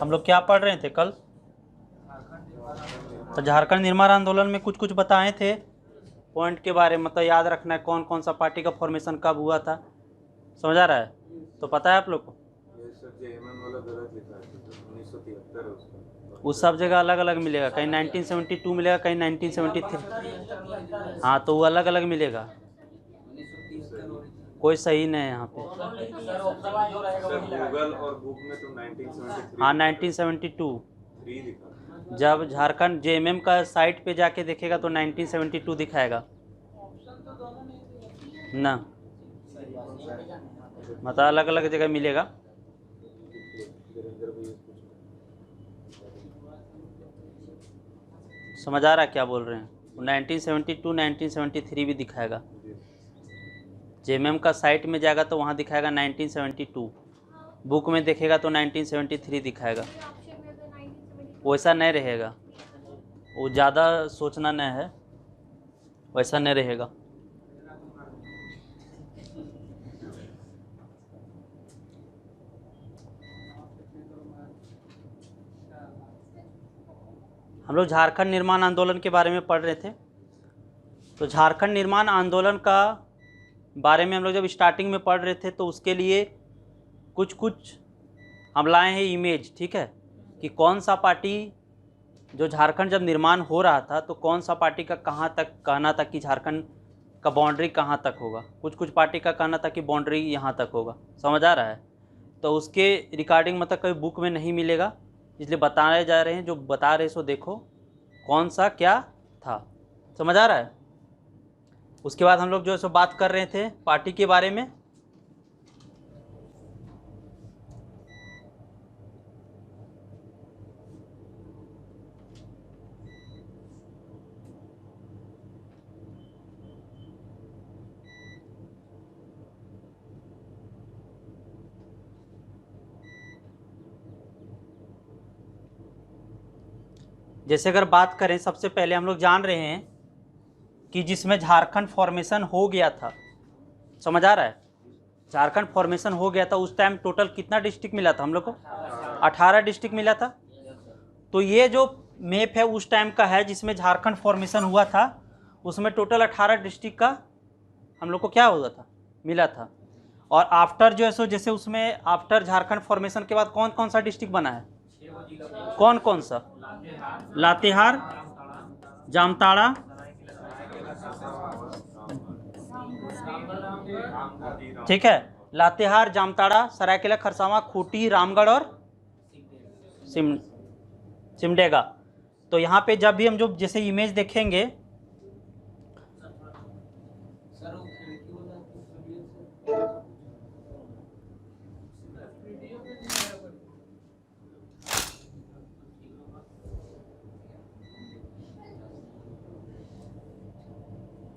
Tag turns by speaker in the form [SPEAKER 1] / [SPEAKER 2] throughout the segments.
[SPEAKER 1] हम लोग क्या पढ़ रहे थे कल? तो झारखंड निर्माण आंदोलन में कुछ कुछ बताए थे पॉइंट के बारे में, मतलब याद रखना है कौन कौन सा पार्टी का फॉर्मेशन कब हुआ था। समझ आ रहा है? तो पता है आप लोग को? उस सब जगह अलग अलग मिलेगा, कहीं 1972 मिलेगा, कहीं 1973। हाँ तो वो अलग अलग मिलेगा, कोई सही नहीं है यहाँ पे। गूगल और बुक में तो 1973। हाँ 1972। जब झारखंड जेएमएम का साइट पे जाके देखेगा तो 1972 दिखाएगा ना, मतलब अलग अलग जगह मिलेगा। समझ आ रहा है क्या बोल रहे हैं? 1972 1973 भी दिखाएगा। जेएमएम का साइट में जाएगा तो वहाँ दिखाएगा 1972, बुक में देखेगा तो 1973 दिखाएगा। वैसा नहीं रहेगा, वो ज़्यादा सोचना नहीं है, वैसा नहीं रहेगा। हम लोग झारखंड निर्माण आंदोलन के बारे में पढ़ रहे थे। तो झारखंड निर्माण आंदोलन का बारे में हम लोग जब स्टार्टिंग में पढ़ रहे थे तो उसके लिए कुछ कुछ हम लाए हैं इमेज, ठीक है, कि कौन सा पार्टी जो झारखंड जब निर्माण हो रहा था तो कौन सा पार्टी का कहाँ तक कहना था कि झारखंड का बाउंड्री कहाँ तक होगा। कुछ कुछ पार्टी का कहना था कि बाउंड्री यहाँ तक होगा। समझ आ रहा है? तो उसके रिकॉर्डिंग मतलब कोई बुक में नहीं मिलेगा, इसलिए बताए जा रहे हैं, जो बता रहे सो देखो कौन सा क्या था। समझ आ रहा है? उसके बाद हम लोग जो है सो बात कर रहे थे पार्टी के बारे में। जैसे अगर बात करें, सबसे पहले हम लोग जान रहे हैं कि जिसमें झारखंड फॉर्मेशन हो गया था, समझ आ रहा है, झारखंड फॉर्मेशन हो गया था उस टाइम टोटल कितना डिस्ट्रिक्ट मिला था हम लोग को? 18 डिस्ट्रिक्ट मिला था। तो ये जो मैप है उस टाइम का है जिसमें झारखंड फॉर्मेशन हुआ था, उसमें टोटल 18 डिस्ट्रिक्ट का हम लोग को क्या हुआ था, मिला था। और आफ्टर जो है सो जैसे उसमें आफ्टर झारखंड फॉर्मेशन के बाद कौन कौन सा डिस्ट्रिक्ट बना है? कौन कौन सा? लातेहार, जामताड़ा, ठीक है, लातेहार, जामताड़ा, सरायकेला खरसावां, खूंटी, रामगढ़ और सिमडेगा। तो यहाँ पे जब भी हम जो जैसे इमेज देखेंगे,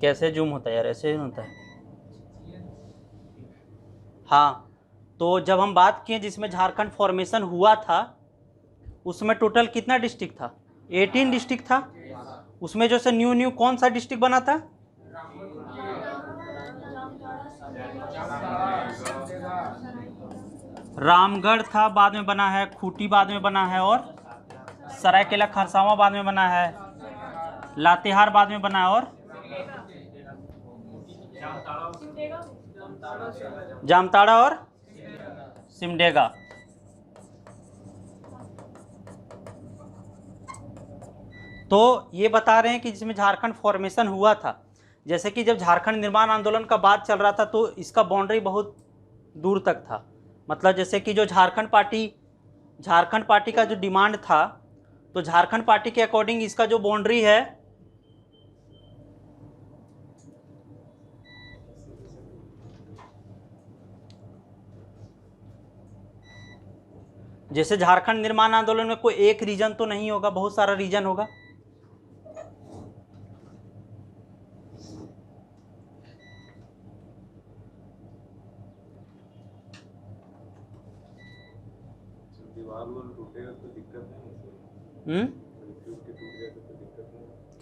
[SPEAKER 1] कैसे जूम होता है यार, ऐसे ही होता है। हाँ, तो जब हम बात किए जिसमें झारखंड फॉर्मेशन हुआ था उसमें टोटल कितना डिस्ट्रिक्ट था? 18 डिस्ट्रिक्ट था। उसमें जो से न्यू न्यू कौन सा डिस्ट्रिक्ट बना था? रामगढ़ था, बाद में बना है, खूंटी बाद में बना है, और सरायकेला खरसावां बाद में बना है, लातेहार बाद में बना है, और जामताड़ा और सिमडेगा। तो ये बता रहे हैं कि जिसमें झारखंड फॉर्मेशन हुआ था, जैसे कि जब झारखंड निर्माण आंदोलन का बात चल रहा था तो इसका बाउंड्री बहुत दूर तक था। मतलब जैसे कि जो झारखंड पार्टी का जो डिमांड था, तो झारखंड पार्टी के अकॉर्डिंग इसका जो बाउंड्री है, जैसे झारखंड निर्माण आंदोलन में कोई एक रीजन तो नहीं होगा, बहुत सारा रीजन होगा।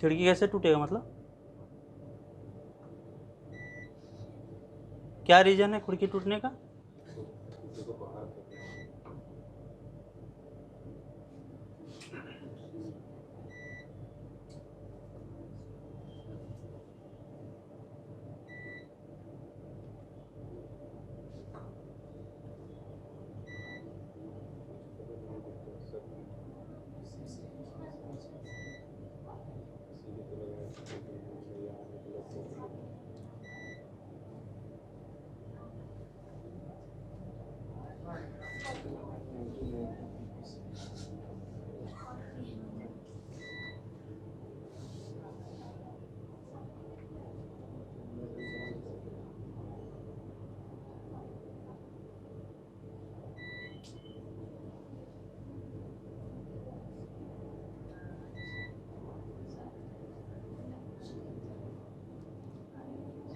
[SPEAKER 1] खिड़की कैसे टूटेगा मतलब? क्या रीजन है खिड़की टूटने का?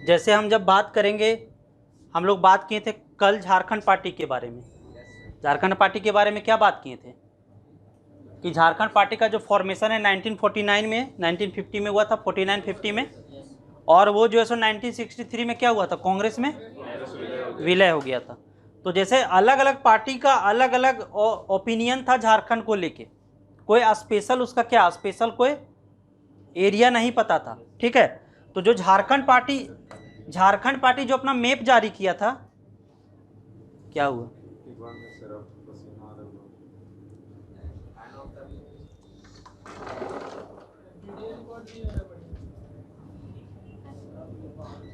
[SPEAKER 1] जैसे हम जब बात करेंगे, हम लोग बात किए थे कल झारखंड पार्टी के बारे में। झारखंड पार्टी के बारे में क्या बात किए थे कि झारखंड पार्टी का जो फॉर्मेशन है 1949 में, 1950 में हुआ था, 49-50 में, और वो जो है सो 1963 में क्या हुआ था, कांग्रेस में विलय हो गया था। तो जैसे अलग अलग पार्टी का अलग अलग ओपिनियन था झारखंड को लेके, कोई स्पेशल उसका क्या स्पेशल कोई एरिया नहीं पता था, ठीक है। तो जो झारखंड पार्टी जो अपना मैप जारी किया था, क्या हुआ,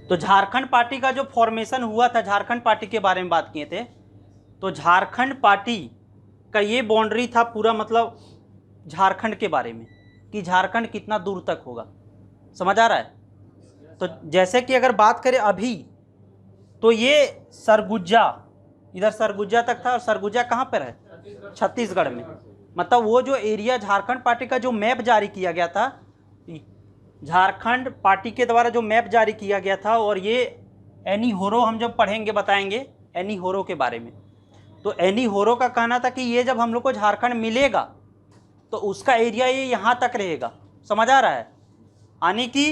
[SPEAKER 1] तो झारखंड पार्टी का जो फॉर्मेशन हुआ था, झारखंड पार्टी के बारे में बात किए थे। तो झारखंड पार्टी का ये बाउंड्री था पूरा, मतलब झारखंड के बारे में कि झारखंड कितना दूर तक होगा, समझ आ रहा है। तो जैसे कि अगर बात करें अभी, तो ये सरगुजा, इधर सरगुजा तक था, और सरगुजा कहाँ पर है, छत्तीसगढ़ में। मतलब वो जो एरिया झारखंड पार्टी का जो मैप जारी किया गया था, झारखंड पार्टी के द्वारा जो मैप जारी किया गया था, और ये एनी होरो हम जब पढ़ेंगे बताएंगे एनी होरो के बारे में। तो एनी होरो का कहना था कि ये जब हम लोग को झारखंड मिलेगा तो उसका एरिया ये यहाँ तक रहेगा, समझ आ रहा है। यानी कि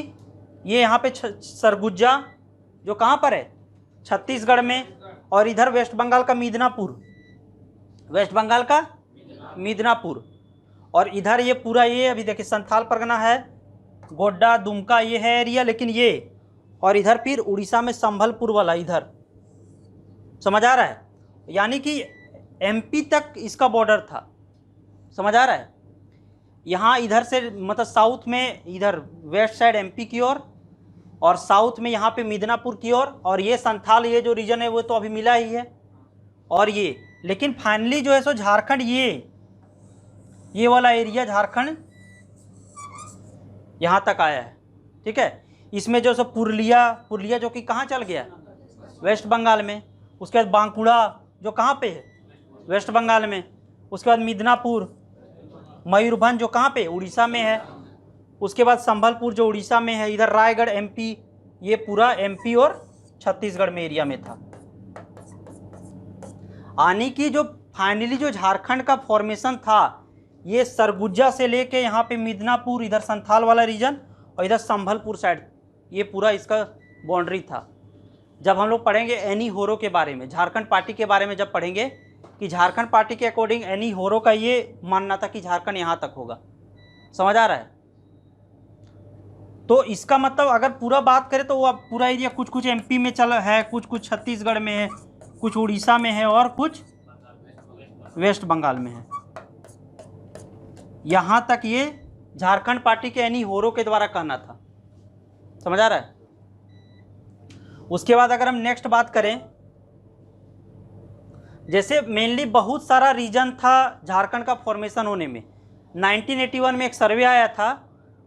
[SPEAKER 1] ये यहाँ पे सरगुजा जो कहाँ पर है, छत्तीसगढ़ में, और इधर वेस्ट बंगाल का मिदनापुर, वेस्ट बंगाल का मिदनापुर, और इधर ये पूरा ये अभी देखिए संथाल परगना है, गोड्डा दुमका ये है एरिया, लेकिन ये, और इधर फिर उड़ीसा में संभलपुर वाला इधर, समझ आ रहा है। यानी कि एमपी तक इसका बॉर्डर था, समझ आ रहा है। यहाँ इधर से मतलब साउथ में इधर वेस्ट साइड एमपी की ओर, और साउथ में यहाँ पे मिदनापुर की ओर, और ये संथाल ये जो रीजन है वो तो अभी मिला ही है, और ये, लेकिन फाइनली जो है सो झारखंड ये वाला एरिया झारखंड यहाँ तक आया है, ठीक है। इसमें जो सो पुरुलिया जो कि कहाँ चल गया, वेस्ट बंगाल में। उसके बाद बांकुड़ा जो कहाँ पे है, वेस्ट बंगाल में। उसके बाद मिदनापुर, मयूरभंज जो कहाँ पे, उड़ीसा में है। उसके बाद संभलपुर जो उड़ीसा में है। इधर रायगढ़ एमपी, ये पूरा एमपी और छत्तीसगढ़ में एरिया में था। यानी कि जो फाइनली जो झारखंड का फॉर्मेशन था, ये सरगुजा से लेके यहाँ पे मिदनापुर, इधर संथाल वाला रीजन, और इधर संभलपुर साइड, ये पूरा इसका बाउंड्री था। जब हम लोग पढ़ेंगे एनी होरो के बारे में, झारखंड पार्टी के बारे में जब पढ़ेंगे, कि झारखंड पार्टी के अकॉर्डिंग एनी होरो का ये मानना था कि झारखंड यहाँ तक होगा, समझ आ रहा है। तो इसका मतलब अगर पूरा बात करें तो वो अब पूरा एरिया कुछ एमपी में चल है, कुछ छत्तीसगढ़ में है, कुछ उड़ीसा में है, और कुछ वेस्ट बंगाल में है। यहाँ तक ये झारखंड पार्टी के एनी होरो के द्वारा कहना था, समझ आ रहा है। उसके बाद अगर हम नेक्स्ट बात करें, जैसे मेनली बहुत सारा रीजन था झारखंड का फॉर्मेशन होने में। 1981 में एक सर्वे आया था,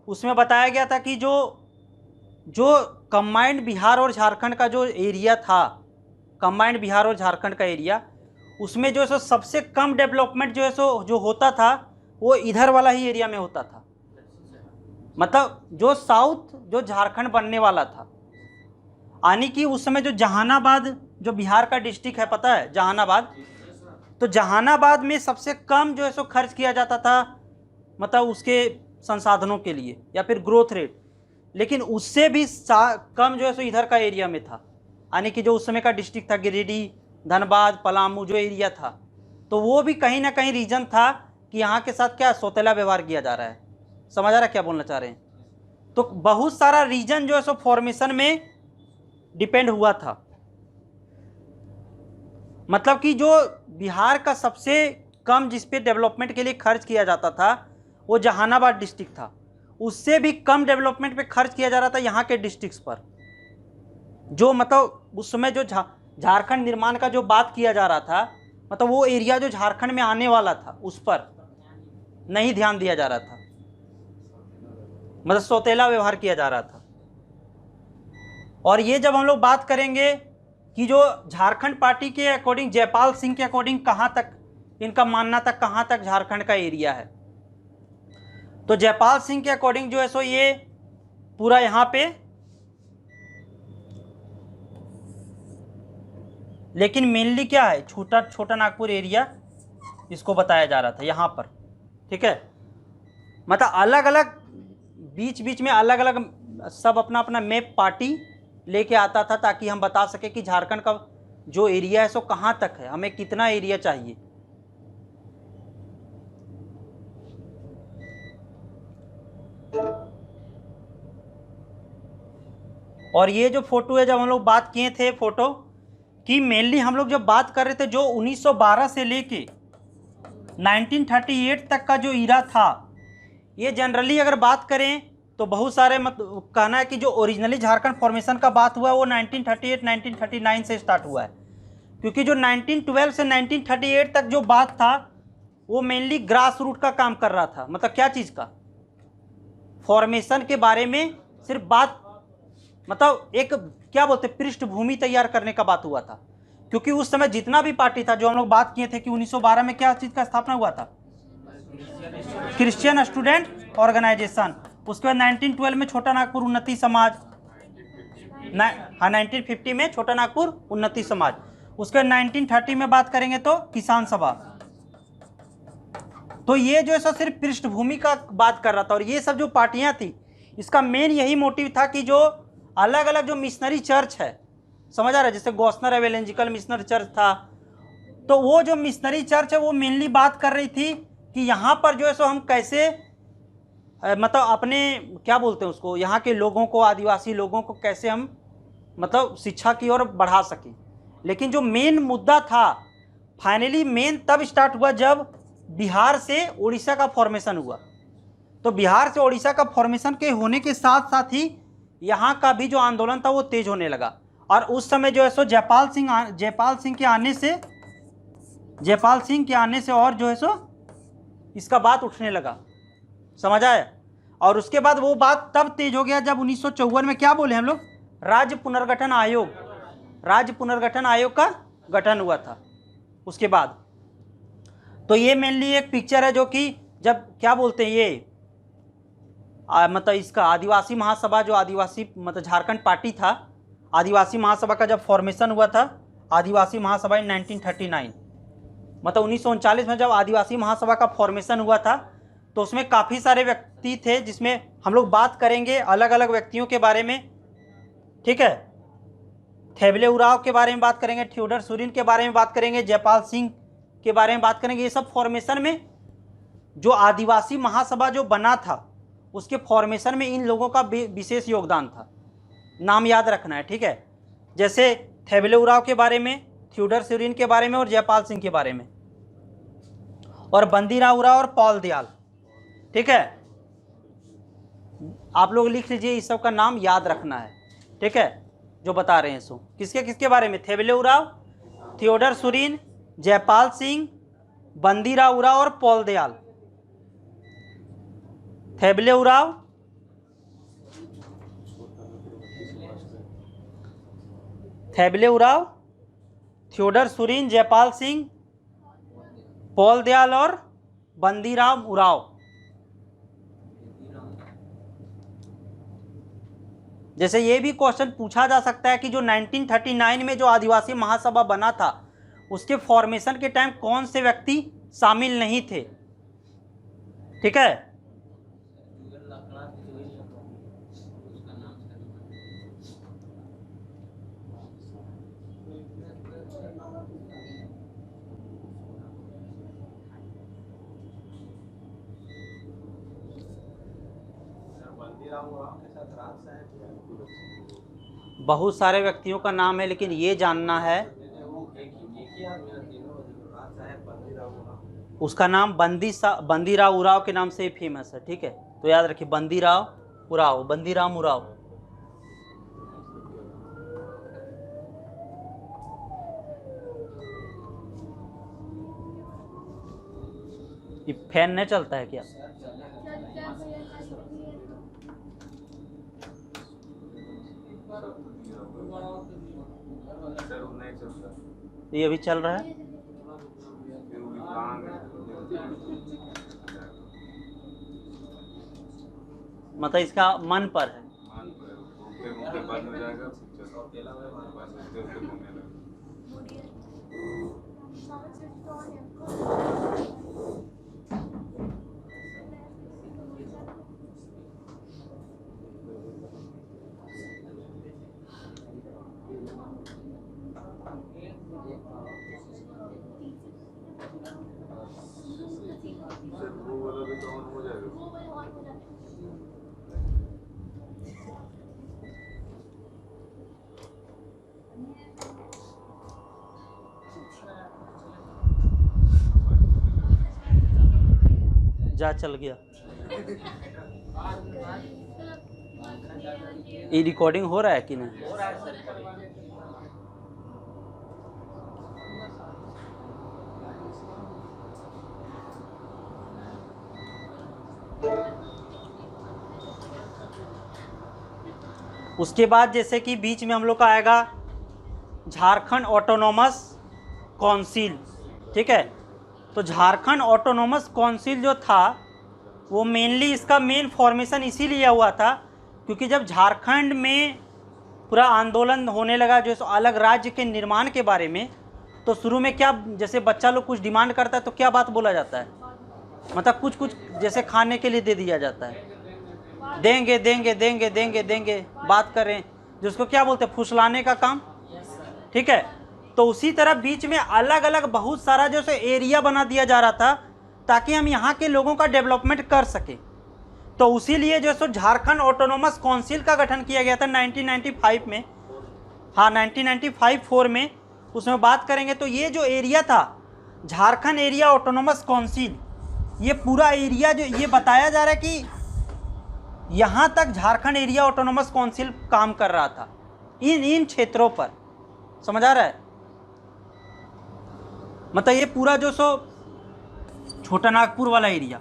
[SPEAKER 1] उसमें बताया गया था कि जो कंबाइंड बिहार और झारखंड का जो एरिया था, कंबाइंड बिहार और झारखंड का एरिया, उसमें जो है सो सबसे कम डेवलपमेंट जो है सो जो होता था वो इधर वाला ही एरिया में होता था। मतलब जो साउथ जो झारखंड बनने वाला था, यानी कि उस समय जो जहानाबाद जो बिहार का डिस्ट्रिक्ट है, पता है जहानाबाद, तो जहानाबाद में सबसे कम जो है सो खर्च किया जाता था, मतलब उसके संसाधनों के लिए या फिर ग्रोथ रेट, लेकिन उससे भी कम जो है सो इधर का एरिया में था। यानी कि जो उस समय का डिस्ट्रिक्ट था गिरिडीह, धनबाद, पलामू जो एरिया था, तो वो भी कहीं ना कहीं रीजन था कि यहाँ के साथ क्या सौतेला व्यवहार किया जा रहा है, समझ आ रहा है क्या बोलना चाह रहे हैं। तो बहुत सारा रीजन जो है सो फॉर्मेशन में डिपेंड हुआ था। मतलब कि जो बिहार का सबसे कम जिस पे डेवलपमेंट के लिए खर्च किया जाता था वो जहानाबाद डिस्ट्रिक्ट था, उससे भी कम डेवलपमेंट पे खर्च किया जा रहा था यहाँ के डिस्ट्रिक्ट्स पर। जो मतलब उस समय जो झारखंड निर्माण का जो बात किया जा रहा था, मतलब वो एरिया जो झारखंड में आने वाला था उस पर नहीं ध्यान दिया जा रहा था, मतलब सौतेला व्यवहार किया जा रहा था। और ये जब हम लोग बात करेंगे कि जो झारखंड पार्टी के अकॉर्डिंग, जयपाल सिंह के अकॉर्डिंग कहाँ तक इनका मानना था, कहाँ तक झारखंड का एरिया है, तो जयपाल सिंह के अकॉर्डिंग जो है सो ये पूरा यहाँ पे लेकिन मेनली क्या है, छोटा नागपुर एरिया इसको बताया जा रहा था यहाँ पर। ठीक है, मतलब अलग अलग बीच बीच में अलग अलग सब अपना अपना मैप पार्टी लेके आता था, ताकि हम बता सके कि झारखंड का जो एरिया है सो कहाँ तक है, हमें कितना एरिया चाहिए। और ये जो फोटो है, जब हम लोग बात किए थे फोटो कि मेनली हम लोग जब बात कर रहे थे जो 1912 से लेके 1938 तक का जो ईरा था, ये जनरली अगर बात करें तो बहुत सारे कहना है कि जो ओरिजिनली झारखंड फॉर्मेशन का बात हुआ है वो 1938 1939 से स्टार्ट हुआ है, क्योंकि जो 1912 से 1938 तक जो बात था वो मेनली ग्रास रूट का काम कर रहा था। मतलब क्या चीज़ का, फॉर्मेशन के बारे में सिर्फ बात, मतलब एक क्या बोलते पृष्ठभूमि तैयार करने का बात हुआ था। क्योंकि उस समय जितना भी पार्टी था, जो हम लोग बात किए थे कि 1912 में क्या चीज़ का स्थापना हुआ था, क्रिश्चियन स्टूडेंट ऑर्गेनाइजेशन। उसके बाद 1912 में छोटा नागपुर उन्नति समाज, हाँ 1950 में छोटा नागपुर उन्नति समाज। उसके बाद 1930 में बात करेंगे तो किसान सभा। तो ये जो है सो सिर्फ पृष्ठभूमि का बात कर रहा था। और ये सब जो पार्टियां थी, इसका मेन यही मोटिव था कि जो अलग अलग जो मिशनरी चर्च है, समझ आ रहा है, जैसे गॉस्नर एवेंजेलिकल मिशनरी चर्च था, तो वो जो मिशनरी चर्च है वो मेनली बात कर रही थी कि यहाँ पर जो है सो हम कैसे मतलब अपने क्या बोलते हैं उसको, यहाँ के लोगों को, आदिवासी लोगों को कैसे हम मतलब शिक्षा की ओर बढ़ा सकें। लेकिन जो मेन मुद्दा था फाइनली मेन तब स्टार्ट हुआ जब बिहार से उड़ीसा का फॉर्मेशन हुआ। तो बिहार से उड़ीसा का फॉर्मेशन के होने के साथ साथ ही यहाँ का भी जो आंदोलन था वो तेज होने लगा। और उस समय जो है सो जयपाल सिंह के आने से और जो है सो इसका बात उठने लगा, समझ आया। और उसके बाद वो बात तब तेज हो गया जब 1954 में क्या बोले हम लोग, राज्य पुनर्गठन आयोग का गठन हुआ था उसके बाद। तो ये मेनली एक पिक्चर है जो कि जब क्या बोलते हैं ये मतलब इसका आदिवासी महासभा, जो आदिवासी मतलब झारखंड पार्टी था, आदिवासी महासभा का जब फॉर्मेशन हुआ था, आदिवासी महासभा इन 1939 मतलब 1939 में जब आदिवासी महासभा का फॉर्मेशन हुआ था, तो उसमें काफ़ी सारे व्यक्ति थे, जिसमें हम लोग बात करेंगे अलग अलग व्यक्तियों के बारे में। ठीक है, थेबले उराव के बारे में बात करेंगे, थियोडर सुरीन के बारे में बात करेंगे, जयपाल सिंह के बारे में बात करेंगे। ये सब फॉर्मेशन में जो आदिवासी महासभा जो बना था उसके फॉर्मेशन में इन लोगों का विशेष योगदान था, नाम याद रखना है। ठीक है, जैसे थेबले उराव के बारे में, थियोडर सुरीन के बारे में और जयपाल सिंह के बारे में, और बंदीराव उराव और पॉल दयाल। ठीक है, आप लोग लिख लीजिए, इस सब का नाम याद रखना है। ठीक है, जो बता रहे हैं सो किसके किसके बारे में, थेबले उराव, थियोडर सुरीन, जयपाल सिंह, बंदीराव उराव और Paul Dayal. Theble Oraon, Theodore Surin, Jaipal Singh, Paul Dayal और बंदीराव उराव। जैसे ये भी क्वेश्चन पूछा जा सकता है कि जो 1939 में जो आदिवासी महासभा बना था उसके फॉर्मेशन के टाइम कौन से व्यक्ति शामिल नहीं थे। ठीक है, बहुत सारे व्यक्तियों का नाम है, लेकिन ये जानना है उसका नाम बंदीराव उराव के नाम से फेमस है। ठीक है, तो याद रखिए बंदीराव उराव। ये फैन नहीं चलता है क्या? ये अभी चल रहा है। मतलब इसका मन पर है। जा चल गया। ये रिकॉर्डिंग हो रहा है कि नहीं? उसके बाद जैसे कि बीच में हम लोग का आएगा झारखंड ऑटोनोमस काउंसिल, ठीक है। तो झारखंड ऑटोनोमस काउंसिल जो था वो मेनली इसका मेन फॉर्मेशन इसीलिए हुआ था क्योंकि जब झारखंड में पूरा आंदोलन होने लगा जो अलग राज्य के निर्माण के बारे में, तो शुरू में क्या, जैसे बच्चा लोग कुछ डिमांड करता है तो क्या बात बोला जाता है, मतलब कुछ कुछ जैसे खाने के लिए दे दिया जाता है, देंगे देंगे देंगे देंगे देंगे, बात करें जिसको क्या बोलते हैं फुसलाने का काम, ठीक है। तो उसी तरह बीच में अलग अलग बहुत सारा जो है एरिया बना दिया जा रहा था ताकि हम यहाँ के लोगों का डेवलपमेंट कर सके। तो उसी लिए जो है झारखंड ऑटोनोमस काउंसिल का गठन किया गया था 1995 में, हाँ 1995-4 में। उसमें बात करेंगे तो ये जो एरिया था झारखंड एरिया ऑटोनोमस काउंसिल, ये पूरा एरिया जो ये बताया जा रहा है कि यहाँ तक झारखंड एरिया ऑटोनोमस काउंसिल काम कर रहा था इन क्षेत्रों पर, समझ आ रहा है। मतलब ये पूरा जो छोटा नागपुर वाला एरिया,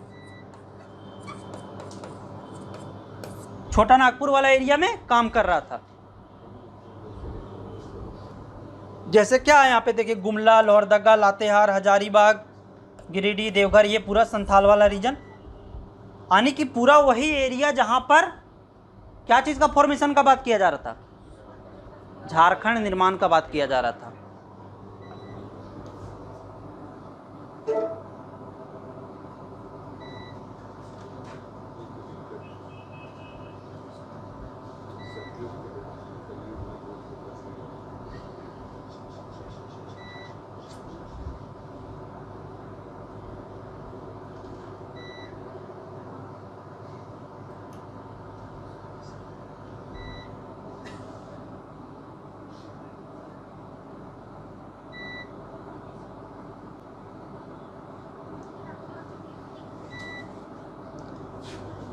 [SPEAKER 1] छोटा नागपुर वाला एरिया में काम कर रहा था। जैसे क्या है यहाँ पे देखिए, गुमला, लोहरदगा, लातेहार, हजारीबाग, गिरिडीह, देवघर, ये पूरा संथाल वाला रीजन, यानी कि पूरा वही एरिया जहाँ पर क्या चीज़ का फॉर्मेशन का बात किया जा रहा था, झारखंड निर्माण का बात किया जा रहा था।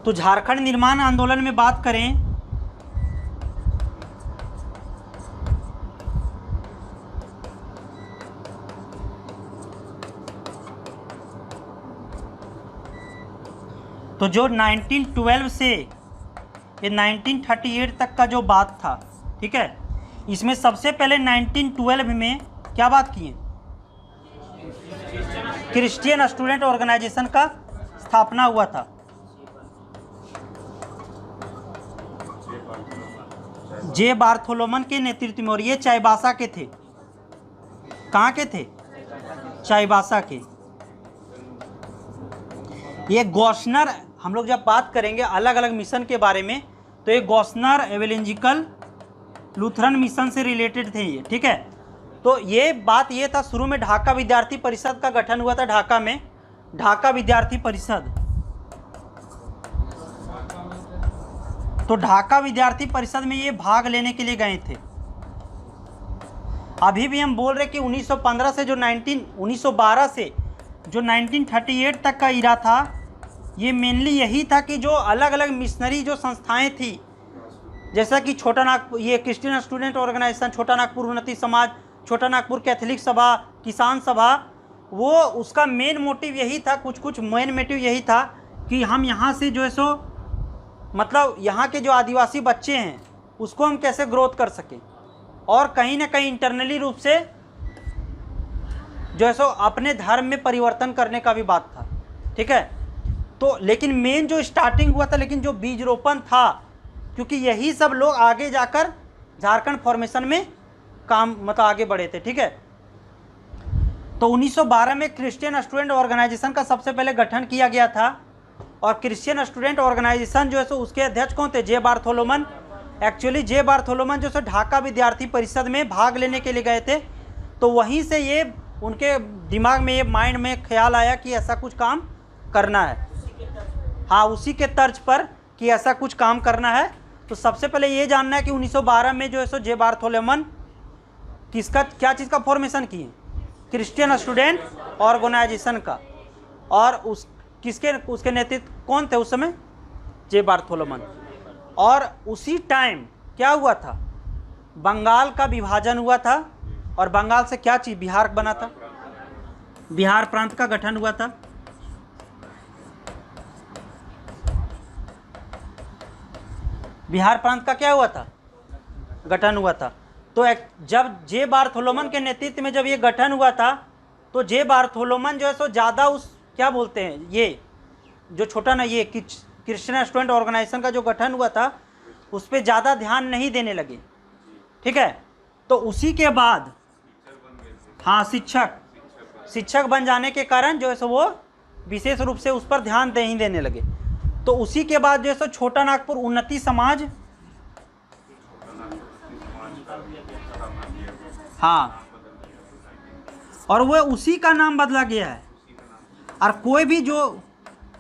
[SPEAKER 1] तो झारखंड निर्माण आंदोलन में बात करें तो जो 1912 से ये 1938 तक का जो बात था, ठीक है, इसमें सबसे पहले 1912 में क्या बात की है, क्रिश्चियन स्टूडेंट ऑर्गेनाइजेशन का स्थापना हुआ था। जे बार्थोलोमन के नेतृत्व में, और ये चाईबासा के थे। कहाँ के थे? चाईबासा के। ये गॉसनर, हम लोग जब बात करेंगे अलग अलग मिशन के बारे में तो ये गॉसनर एवेंजेलिकल लूथरन मिशन से रिलेटेड थे ये, ठीक है। तो ये बात ये था, शुरू में ढाका विद्यार्थी परिषद का गठन हुआ था ढाका में, ढाका विद्यार्थी परिषद। तो ढाका विद्यार्थी परिषद में ये भाग लेने के लिए गए थे। अभी भी हम बोल रहे कि 1915 से जो 1912 से जो 1938 तक का इरा था, ये मेनली यही था कि जो अलग अलग मिशनरी जो संस्थाएं थी, जैसा कि छोटा नागपुर, ये क्रिश्चियन स्टूडेंट ऑर्गेनाइजेशन, छोटा नागपुर उन्नति समाज, छोटा नागपुर कैथोलिक सभा, किसान सभा, वो उसका मेन मोटिव यही था, कुछ मेन मोटिव यही था कि हम यहाँ से जो है सो मतलब यहाँ के जो आदिवासी बच्चे हैं उसको हम कैसे ग्रोथ कर सकें, और कहीं ना कहीं इंटरनली रूप से जो है सो अपने धर्म में परिवर्तन करने का भी बात था, ठीक है। तो लेकिन मेन जो स्टार्टिंग हुआ था, लेकिन जो बीज रोपण था, क्योंकि यही सब लोग आगे जाकर झारखंड फॉर्मेशन में काम मतलब आगे बढ़े थे, ठीक है। तो 1912 में क्रिश्चियन स्टूडेंट ऑर्गेनाइजेशन का सबसे पहले गठन किया गया था, और क्रिश्चियन स्टूडेंट ऑर्गेनाइजेशन जो है सो उसके अध्यक्ष कौन थे? जे बार्थोलोमन। एक्चुअली जे बार्थोलोमन जो है ढाका विद्यार्थी परिषद में भाग लेने के लिए गए थे, तो वहीं से ये उनके दिमाग में, ये माइंड में ख्याल आया कि ऐसा कुछ काम करना है। हाँ, उसी के तर्ज पर कि ऐसा कुछ काम करना है। तो सबसे पहले ये जानना है कि 1912 में जो है सो जे बार्थोलोमन किसका क्या चीज़ का फॉर्मेशन किए, क्रिश्चियन स्टूडेंट ऑर्गेनाइजेशन का। और उस किसके उसके नेतृत्व कौन थे उस समय, जे बार्थोलोमन। और उसी टाइम क्या हुआ था, बंगाल का विभाजन हुआ था और बंगाल से क्या चीज़, बिहार बना था, बिहार प्रांत का गठन हुआ था। बिहार प्रांत का क्या हुआ था, गठन हुआ था। तो जब जे बार्थोलोमन के नेतृत्व में जब ये गठन हुआ था तो जे बार्थोलोमन जो है सो ज़्यादा उस क्या बोलते हैं, ये जो छोटा ना ये क्रिश्चियन स्टूडेंट ऑर्गेनाइजेशन का जो गठन हुआ था उस पर ज़्यादा ध्यान नहीं देने लगे, ठीक है। तो उसी के बाद हाँ, शिक्षक बन जाने के कारण जो है सो वो विशेष रूप से उस पर ध्यान नहीं देने लगे। तो उसी के बाद जो है सो छोटा नागपुर उन्नति समाज, हाँ, और वह उसी का नाम बदला गया है। और कोई भी जो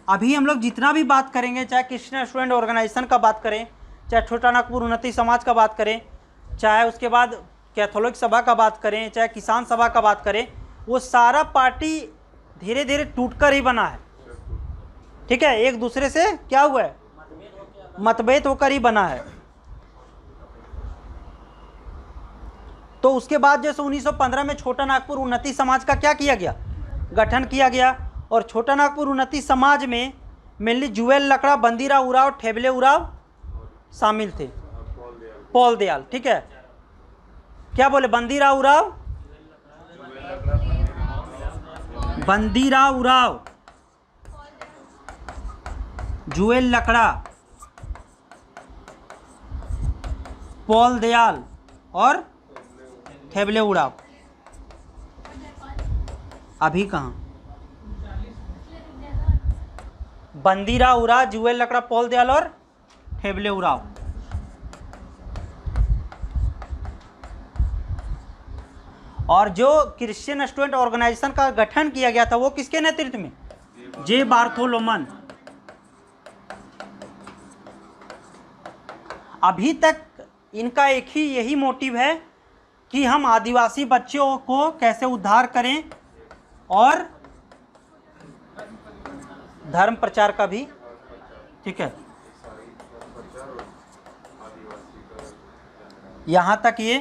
[SPEAKER 1] अभी हम लोग जितना भी बात करेंगे, चाहे क्रिश्चियन स्टूडेंट ऑर्गेनाइजेशन का बात करें, चाहे छोटा नागपुर उन्नति समाज का बात करें, चाहे उसके बाद कैथोलिक सभा का बात करें, चाहे किसान सभा का बात करें, वो सारा पार्टी धीरे धीरे टूटकर ही बना है, ठीक है। एक दूसरे से क्या हुआ है, मतभेद होकर ही बना है। तो उसके बाद जैसे 1915 में छोटा नागपुर उन्नति समाज का क्या किया गया, गठन किया गया। और छोटा नागपुर उन्नति समाज में मेनली जुएल लकड़ा, बंदीराव उराव, ठेबले उराव शामिल थे, पॉल दयाल, ठीक है। क्या बोले, बंदीराव उराव, बंदीराव उराव, जुएल लकड़ा, पॉल दयाल और ठेबले उराव। अभी कहाँ, बंदीराव उराव, जुएल लकड़ा, पॉल दयाल और ठेबले उराव। और जो क्रिश्चियन स्टूडेंट ऑर्गेनाइजेशन का गठन किया गया था वो किसके नेतृत्व में, जे बार्थोलोमन। अभी तक इनका एक ही यही मोटिव है कि हम आदिवासी बच्चों को कैसे उद्धार करें और धर्म प्रचार का भी, ठीक है। यहाँ तक ये।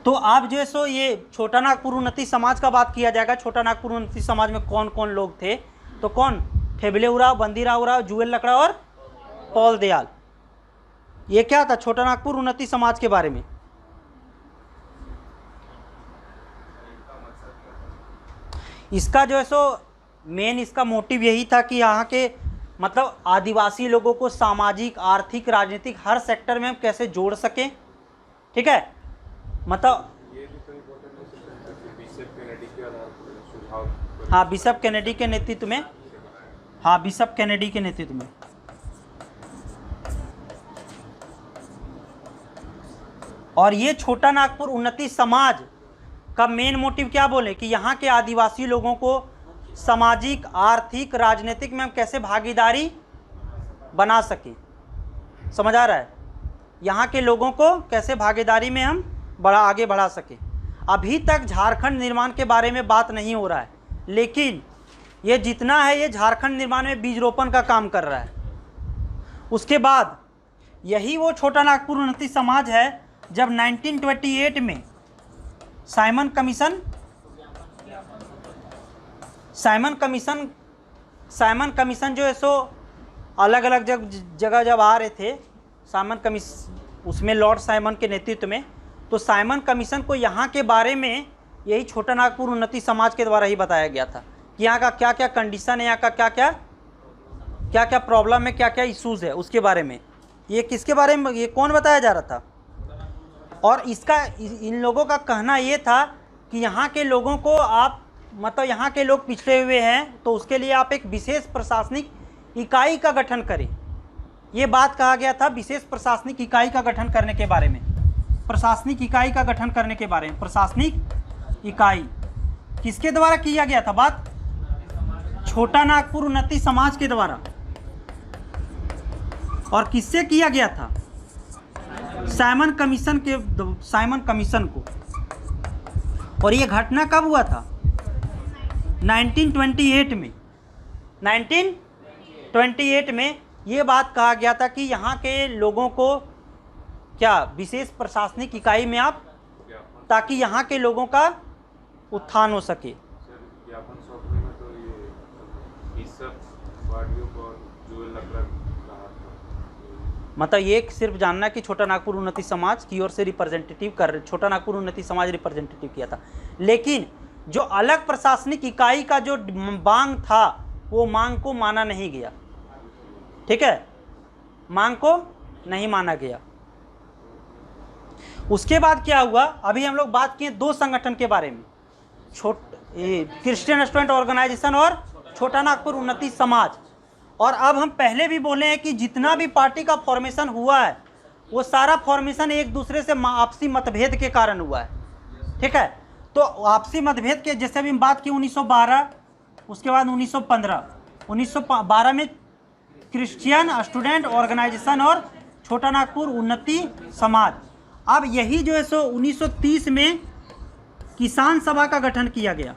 [SPEAKER 1] तो आप जो है सो ये छोटा नागपुर उन्नति समाज का बात किया जाएगा। छोटा नागपुर उन्नति समाज में कौन कौन लोग थे, तो कौन, ठेबले उराव, बंदीराव उराव, जुएल लकड़ा और पॉल दयाल। ये क्या था छोटा नागपुर उन्नति समाज के बारे में। इसका जो है सो मेन इसका मोटिव यही था कि यहाँ के मतलब आदिवासी लोगों को सामाजिक, आर्थिक, राजनीतिक हर सेक्टर में हम कैसे जोड़ सकें, ठीक है। मतलब हाँ, बिशप कैनेडी के नेतृत्व में, हाँ, बिशप कैनेडी के नेतृत्व में। और ये छोटा नागपुर उन्नति समाज का मेन मोटिव क्या बोले कि यहाँ के आदिवासी लोगों को सामाजिक, आर्थिक, राजनीतिक में हम कैसे भागीदारी बना सकें। समझ आ रहा है, यहाँ के लोगों को कैसे भागीदारी में हम आगे बढ़ा सकें। अभी तक झारखंड निर्माण के बारे में बात नहीं हो रहा है, लेकिन ये जितना है ये झारखंड निर्माण में बीज रोपण का काम कर रहा है। उसके बाद यही वो छोटा नागपुर उन्नति समाज है जब 1928 में साइमन कमीशन जो है सो अलग अलग जगह जब आ रहे थे, साइमन कमीशन, उसमें लॉर्ड साइमन के नेतृत्व में, तो साइमन कमीशन को यहाँ के बारे में यही छोटा नागपुर उन्नति समाज के द्वारा ही बताया गया था कि यहाँ का क्या क्या कंडीशन है, यहाँ का क्या क्या प्रॉब्लम है, क्या क्या इश्यूज़ है, उसके बारे में। ये किसके बारे में, ये कौन बताया जा रहा था। और इसका इन लोगों का कहना ये था कि यहाँ के लोगों को आप मतलब यहाँ के लोग पिछड़े हुए हैं तो उसके लिए आप एक विशेष प्रशासनिक इकाई का गठन करें। ये बात कहा गया था विशेष प्रशासनिक इकाई का गठन करने के बारे में, प्रशासनिक इकाई का गठन करने के बारे में। प्रशासनिक इकाई किसके द्वारा किया गया था बात, छोटा नागपुर उन्नति समाज के द्वारा। और किससे किया गया था? साइमन कमीशन को। और ये घटना कब हुआ था? 1928 में। 1928 में ये बात कहा गया था कि यहाँ के लोगों को क्या विशेष प्रशासनिक इकाई में आप, ताकि यहाँ के लोगों का उत्थान हो सके। मतलब ये सिर्फ जानना कि छोटा नागपुर उन्नति समाज की ओर से रिप्रेजेंटेटिव छोटा नागपुर उन्नति समाज रिप्रेजेंटेटिव किया था, लेकिन जो अलग प्रशासनिक इकाई का जो मांग था वो मांग को माना नहीं गया। ठीक है, मांग को नहीं माना गया। उसके बाद क्या हुआ? अभी हम लोग बात किए दो संगठन के बारे में, क्रिश्चियन स्टूडेंट ऑर्गेनाइजेशन और छोटा नागपुर उन्नति समाज। और अब हम पहले भी बोले हैं कि जितना भी पार्टी का फॉर्मेशन हुआ है वो सारा फॉर्मेशन एक दूसरे से आपसी मतभेद के कारण हुआ है। ठीक है, तो आपसी मतभेद के जैसे अभी हम बात की 1912, उसके बाद 1915। 1912 में क्रिश्चियन स्टूडेंट ऑर्गेनाइजेशन और छोटा नागपुर उन्नति समाज। अब यही जो है सो 1930 में किसान सभा का गठन किया गया।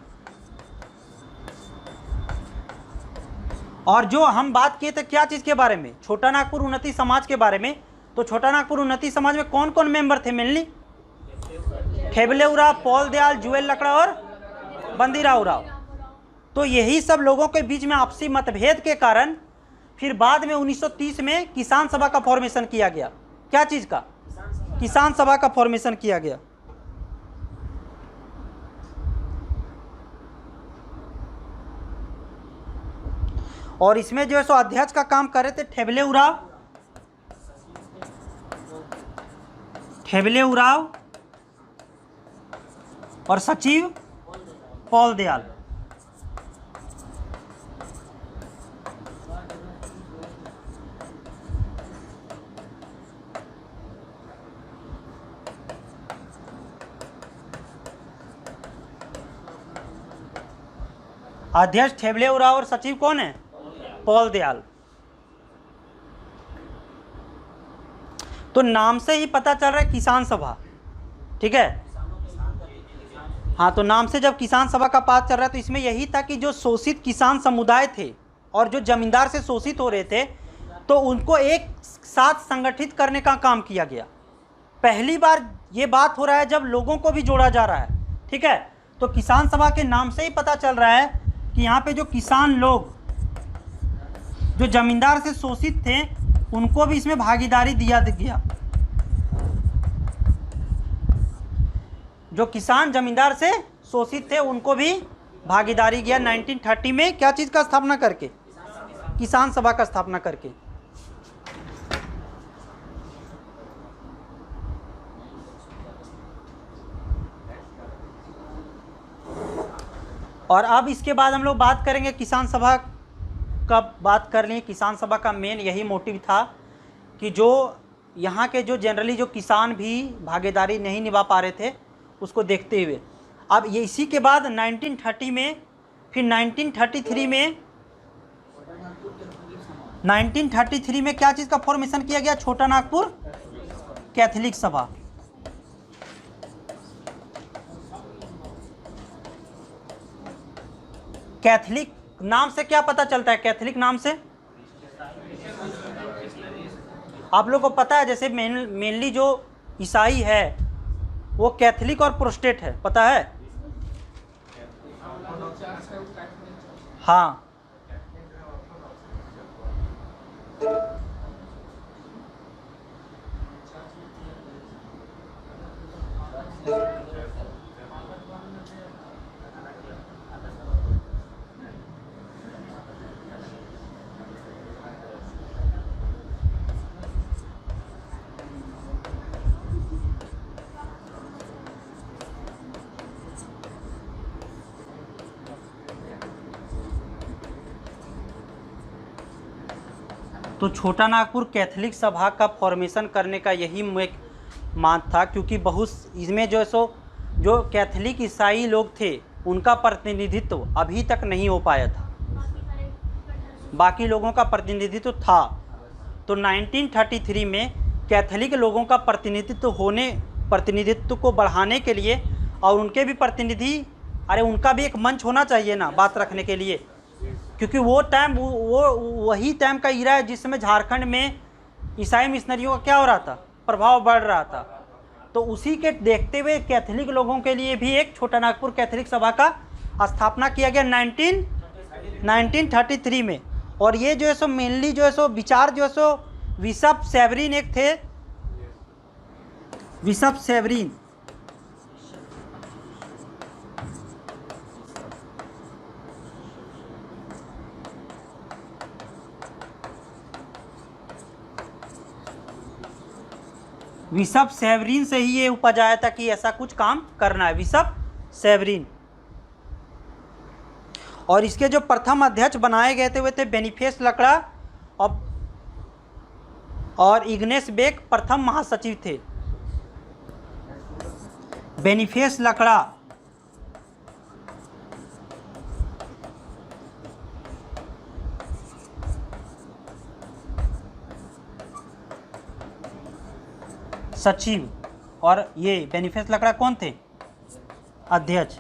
[SPEAKER 1] और जो हम बात किए थे क्या चीज़ के बारे में? छोटा नागपुर उन्नति समाज के बारे में। तो छोटा नागपुर उन्नति समाज में कौन कौन मेंबर थे? मेनली ठेबले उराव, पॉल दयाल, जुएल लकड़ा और बंदीराव उराव। तो यही सब लोगों के बीच में आपसी मतभेद के कारण फिर बाद में 1930 में किसान सभा का फॉर्मेशन किया गया। क्या चीज़ का? किसान सभा का फॉर्मेशन किया गया। और इसमें जो है सो अध्यक्ष का काम कर रहे थे ठेबले उराव और सचिव पॉल दयाल। अध्यक्ष ठेबले उराव और सचिव कौन है? पॉल दयाल। तो नाम से ही पता चल रहा है किसान सभा। ठीक है, हाँ, तो नाम से जब किसान सभा का बात चल रहा है तो इसमें यही था कि जो शोषित किसान समुदाय थे और जो जमींदार से शोषित हो रहे थे तो उनको एक साथ संगठित करने का काम किया गया। पहली बार ये बात हो रहा है जब लोगों को भी जोड़ा जा रहा है। ठीक है, तो किसान सभा के नाम से ही पता चल रहा है कि यहाँ पे जो किसान लोग जो जमींदार से शोषित थे उनको भी इसमें भागीदारी दिया गया। जो किसान जमींदार से शोषित थे उनको भी भागीदारी किया 1930 में। क्या चीज़ का स्थापना करके? किसान सभा का स्थापना करके। और अब इसके बाद हम लोग बात करेंगे किसान सभा का। बात कर लें, किसान सभा का मेन यही मोटिव था कि जो यहाँ के जो जनरली जो किसान भी भागीदारी नहीं निभा पा रहे थे उसको देखते हुए अब ये इसी के बाद 1930 में, फिर 1933 में क्या चीज़ का फॉर्मेशन किया गया? छोटा नागपुर कैथोलिक सभा। कैथोलिक नाम से क्या पता चलता है? कैथोलिक नाम से आप लोगों को पता है, जैसे मेनली जो ईसाई है वो कैथोलिक और प्रोटेस्टेंट है, पता है? हाँ, तो छोटा नागपुर कैथोलिक सभा का फॉर्मेशन करने का यही एक मान था, क्योंकि बहुत इसमें जो सो जो कैथोलिक ईसाई लोग थे उनका प्रतिनिधित्व अभी तक नहीं हो पाया था। बाकी लोगों का प्रतिनिधित्व था। तो 1933 में कैथोलिक लोगों का प्रतिनिधित्व को बढ़ाने के लिए और उनके भी प्रतिनिधि, अरे उनका भी एक मंच होना चाहिए ना बात रखने के लिए, क्योंकि वो टाइम वो वही टाइम का इरा है जिसमें झारखंड में ईसाई मिशनरियों का क्या हो रहा था, प्रभाव बढ़ रहा था। तो उसी के देखते हुए कैथोलिक लोगों के लिए भी एक छोटा नागपुर कैथोलिक सभा का स्थापना किया गया 1933 में। और ये जो है सो मेनली जो है सो विचार जो है सो बिशप सेवरीन एक थे, बिशप सेवरीन। बिशप सेवरीन से ही ये उपज आया था कि ऐसा कुछ काम करना है, बिशप सेवरीन। और इसके जो प्रथम अध्यक्ष बनाए गए थे वे थे बेनिफेस लकड़ा और इग्नेस बेक प्रथम महासचिव थे। बेनिफेस लकड़ा सचिव और ये बेनिफेस लकड़ा कौन थे, अध्यक्ष।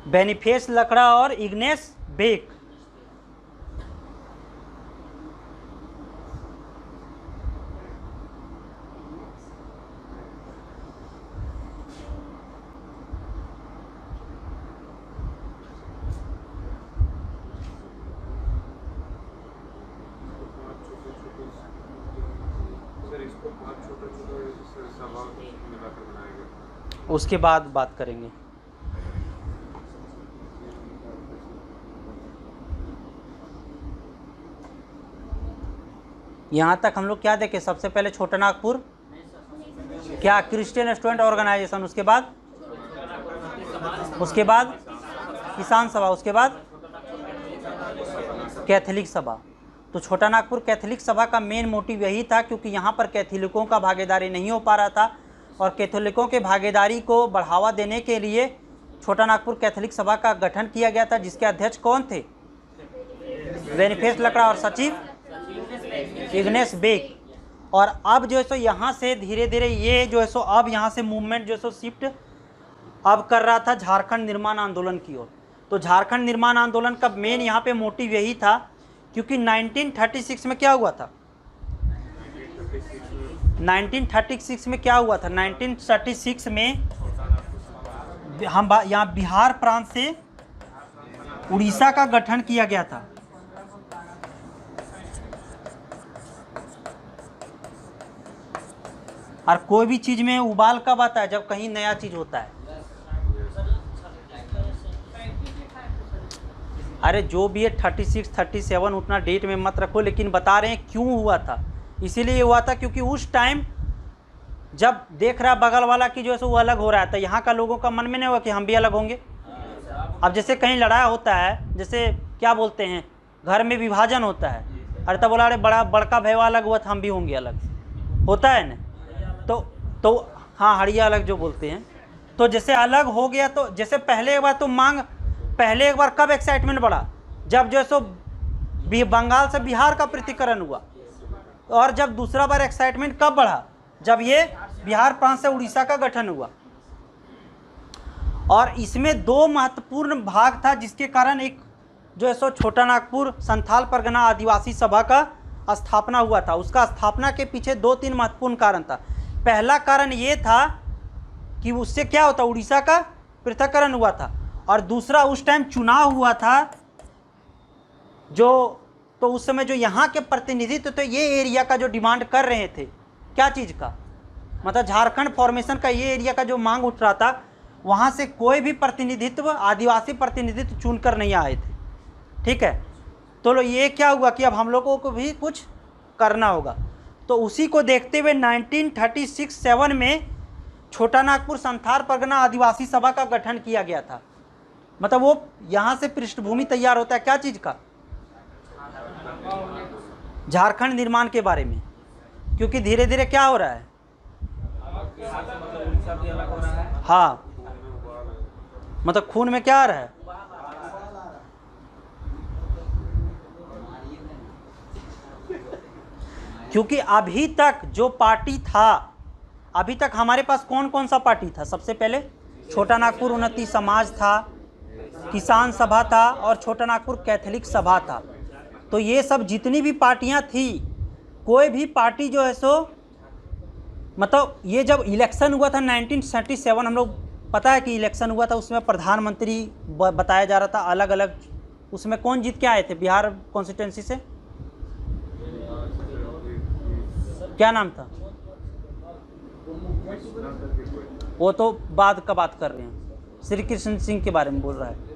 [SPEAKER 1] बेनिफेस लकड़ा और इग्नेस बेक। उसके बाद बात करेंगे। यहाँ तक हम लोग क्या देखें, सबसे पहले छोटा नागपुर क्या क्रिश्चियन स्टूडेंट ऑर्गेनाइजेशन, उसके बाद किसान सभा, उसके बाद कैथोलिक सभा। तो छोटा नागपुर कैथोलिक सभा का मेन मोटिव यही था क्योंकि यहाँ पर कैथोलिकों का भागीदारी नहीं हो पा रहा था और कैथोलिकों के भागीदारी को बढ़ावा देने के लिए छोटा नागपुर कैथोलिक सभा का गठन किया गया था, जिसके अध्यक्ष कौन थे, बेनिफेस लकड़ा और सचिव इग्नेस बेक। और अब जो है सो यहाँ से धीरे धीरे ये जो है सो अब यहाँ से मूवमेंट जो है सो शिफ्ट अब कर रहा था झारखंड निर्माण आंदोलन की ओर। तो झारखंड निर्माण आंदोलन का मेन यहाँ पे मोटिव यही था क्योंकि 1936 में क्या हुआ था, 1936 में क्या हुआ था, 1936 में हम यहाँ बिहार प्रांत से उड़ीसा का गठन किया गया था। और कोई भी चीज में उबाल कब आता है, जब कहीं नया चीज होता है। अरे जो भी है 36 37 उतना डेट में मत रखो, लेकिन बता रहे हैं क्यों हुआ था। इसीलिए हुआ था क्योंकि उस टाइम जब देख रहा बगल वाला कि जो है सो वो अलग हो रहा है, तो यहाँ का लोगों का मन में नहीं हुआ कि हम भी अलग होंगे। अब जैसे कहीं लड़ाई होता है, जैसे क्या बोलते हैं घर में विभाजन होता है, अरे तब बोला अरे बड़का भैया अलग हुआ था हम भी होंगे अलग, होता है ना। तो हाँ हड़िया अलग जो बोलते हैं। तो जैसे अलग हो गया तो जैसे पहले एक बार तो पहले एक बार कब एक्साइटमेंट बढ़ा, जब जो है सो बंगाल से बिहार का पृथक्करण हुआ। और जब दूसरा बार एक्साइटमेंट कब बढ़ा, जब ये बिहार प्रांत से उड़ीसा का गठन हुआ। और इसमें दो महत्वपूर्ण भाग था जिसके कारण एक जो है सो छोटा नागपुर संथाल परगना आदिवासी सभा का स्थापना हुआ था। उसका स्थापना के पीछे 2-3 महत्वपूर्ण कारण था। पहला कारण ये था कि उससे क्या होता, उड़ीसा का पृथक्करण हुआ था। और दूसरा उस टाइम चुनाव हुआ था तो उस समय जो यहाँ के प्रतिनिधित्व तो ये एरिया का जो डिमांड कर रहे थे, क्या चीज़ का, मतलब झारखंड फॉर्मेशन का ये एरिया का जो मांग उठ रहा था, वहाँ से कोई भी प्रतिनिधित्व आदिवासी प्रतिनिधित्व चुनकर नहीं आए थे। ठीक है, तो ये क्या हुआ कि अब हम लोगों को भी कुछ करना होगा। तो उसी को देखते हुए 1936-7 में छोटा नागपुर संथाल परगना आदिवासी सभा का गठन किया गया था। मतलब वो यहाँ से पृष्ठभूमि तैयार होता है क्या चीज़ का, झारखंड निर्माण के बारे में। क्योंकि धीरे धीरे क्या हो रहा है, हाँ मतलब खून में क्या आ रहा है, क्योंकि अभी तक जो पार्टी था, अभी तक हमारे पास कौन कौन सा पार्टी था? सबसे पहले छोटा नागपुर उन्नति समाज था, किसान सभा था और छोटा नागपुर कैथोलिक सभा था। तो ये सब जितनी भी पार्टियां थी, कोई भी पार्टी जो है सो मतलब ये जब इलेक्शन हुआ था 1937, हम लोग पता है कि इलेक्शन हुआ था, उसमें प्रधानमंत्री बताया जा रहा था अलग अलग। उसमें कौन जीत के आए थे बिहार कॉन्स्टिट्यूंसी से? क्या नाम था? वो तो बाद का बात कर रहे हैं, श्री कृष्ण सिंह के बारे में बोल रहा है।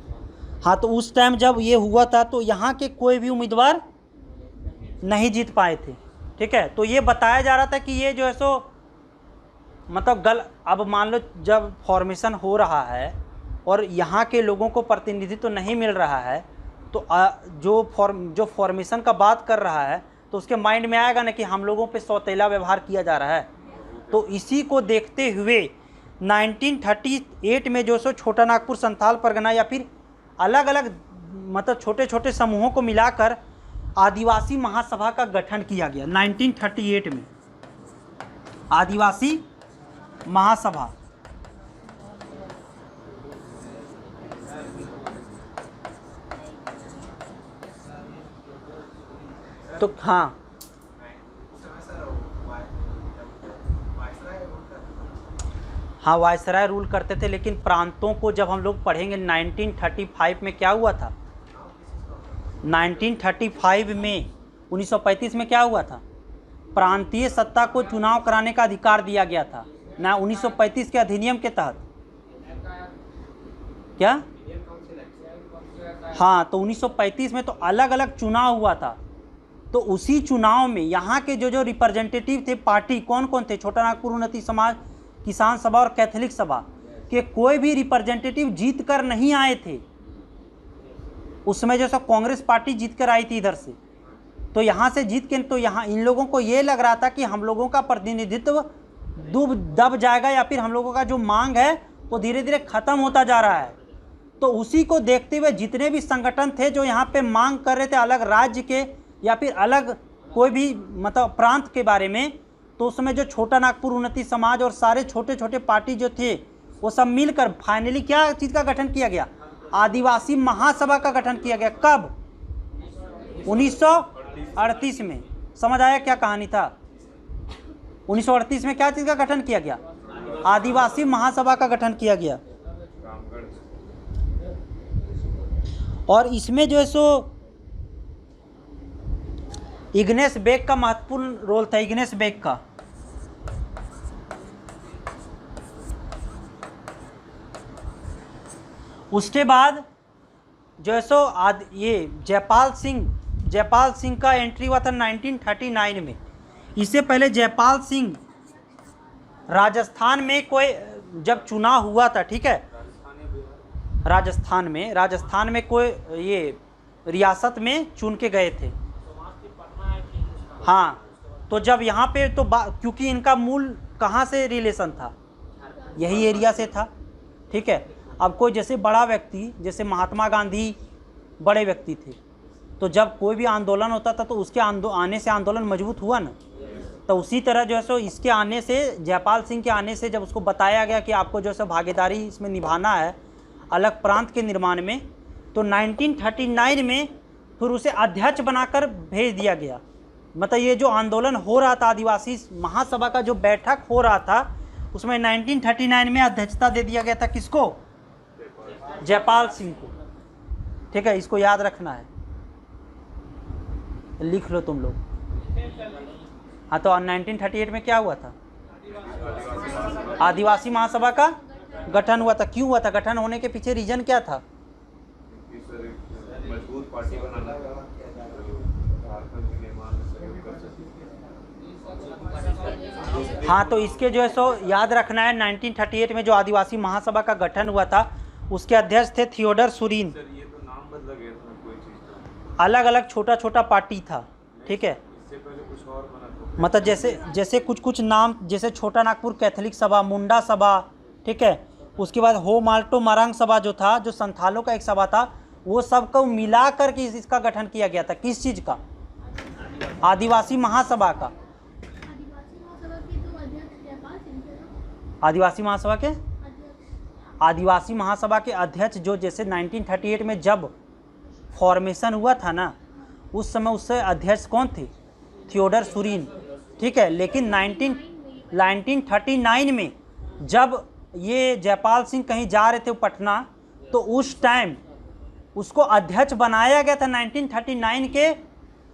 [SPEAKER 1] हाँ, तो उस टाइम जब ये हुआ था तो यहाँ के कोई भी उम्मीदवार नहीं जीत पाए थे। ठीक है, तो ये बताया जा रहा था कि ये जो है सो मतलब अब मान लो जब फॉर्मेशन हो रहा है और यहाँ के लोगों को प्रतिनिधित्व तो नहीं मिल रहा है, तो जो फॉर्मेशन का बात कर रहा है तो उसके माइंड में आएगा ना कि हम लोगों पे सौतेला व्यवहार किया जा रहा है। तो इसी को देखते हुए 1938 में जो सो छोटा नागपुर संथाल परगना या फिर अलग अलग मतलब छोटे छोटे समूहों को मिलाकर आदिवासी महासभा का गठन किया गया 1938 में। आदिवासी महासभा तो हाँ, हाँ वायसराय रूल करते थे, लेकिन प्रांतों को जब हम लोग पढ़ेंगे 1935 में क्या हुआ था, 1935 में 1935 में क्या हुआ था, प्रांतीय सत्ता को चुनाव कराने का अधिकार दिया गया था ना 1935 के अधिनियम के तहत। क्या? हाँ, तो 1935 में तो अलग अलग चुनाव हुआ था। तो उसी चुनाव में यहाँ के जो रिप्रेजेंटेटिव थे पार्टी कौन कौन थे, छोटा नागपुर उन्नति समाज, किसान सभा और कैथोलिक सभा के कोई भी रिप्रेजेंटेटिव जीत कर नहीं आए थे। उसमें जो कांग्रेस पार्टी जीत कर आई थी इधर से, तो यहाँ से जीत के तो यहाँ इन लोगों को ये लग रहा था कि हम लोगों का प्रतिनिधित्व दब जाएगा या फिर हम लोगों का जो मांग है वो धीरे धीरे खत्म होता जा रहा है। तो उसी को देखते हुए जितने भी संगठन थे जो यहाँ पे मांग कर रहे थे अलग राज्य के या फिर अलग कोई भी मतलब प्रांत के बारे में, तो उसमें जो छोटा नागपुर उन्नति समाज और सारे छोटे छोटे पार्टी जो थे वो सब मिलकर फाइनली क्या चीज़ का गठन किया गया, आदिवासी महासभा का गठन किया गया। कब? 1938 में। समझ आया क्या कहानी था? 1938 में क्या चीज़ का गठन किया गया? आदिवासी महासभा का गठन किया गया। और इसमें जो है सो इग्नेस बेक का महत्वपूर्ण रोल था। इग्नेस बेक का उसके बाद जो है सो ये जयपाल सिंह का एंट्री हुआ था 1939 में। इससे पहले जयपाल सिंह राजस्थान में कोई जब चुनाव हुआ था, ठीक है, राजस्थान में कोई ये रियासत में चुन के गए थे। हाँ, तो जब यहाँ पे तो क्योंकि इनका मूल कहाँ से रिलेशन था, यही एरिया से था। ठीक है, अब कोई जैसे बड़ा व्यक्ति जैसे महात्मा गांधी बड़े व्यक्ति थे, तो जब कोई भी आंदोलन होता था तो उसके आने से आंदोलन मजबूत हुआ ना। तो उसी तरह जो है सो इसके आने से, जयपाल सिंह के आने से जब उसको बताया गया कि आपको जो है भागीदारी इसमें निभाना है अलग प्रांत के निर्माण में, तो 1939 में फिर उसे अध्यक्ष बनाकर भेज दिया गया। मतलब ये जो आंदोलन हो रहा था आदिवासी महासभा का जो बैठक हो रहा था उसमें 1939 में अध्यक्षता दे दिया गया था किसको? जयपाल सिंह को। ठीक है, इसको याद रखना है, लिख लो तुम लोग। हाँ, तो 1938 में क्या हुआ था? आदिवासी महासभा का गठन हुआ था। क्यों हुआ था? गठन होने के पीछे रीजन क्या था?
[SPEAKER 2] मजबूत पार्टी बनाना था, झारखंड के निर्माण में सहयोग कर सके।
[SPEAKER 1] हाँ, तो इसके जो है सो याद रखना है 1938 में जो आदिवासी महासभा का गठन हुआ था उसके अध्यक्ष थे थियोडर सुरीन।
[SPEAKER 2] सर ये तो नाम बदला गया था कोई चीज़,
[SPEAKER 1] अलग अलग छोटा छोटा पार्टी था। ठीक है,
[SPEAKER 2] इससे पहले कुछ और बना था
[SPEAKER 1] मतलब जैसे कुछ नाम, जैसे छोटा नागपुर कैथोलिक सभा, मुंडा सभा, ठीक है, उसके बाद हो माल्टो मारंग सभा जो था, जो संथालों का एक सभा था, वो सबको मिला करके इसका गठन किया गया था। किस चीज़ का? आदिवासी महासभा का। आदिवासी महासभा के आदिवासी महासभा के अध्यक्ष जो जैसे 1938 में जब फॉर्मेशन हुआ था ना, उस समय उससे अध्यक्ष कौन थे? थियोडर सुरीन, ठीक है। लेकिन 1939 में जब ये जयपाल सिंह कहीं जा रहे थे पटना, तो उस टाइम उसको अध्यक्ष बनाया गया था 1939 के,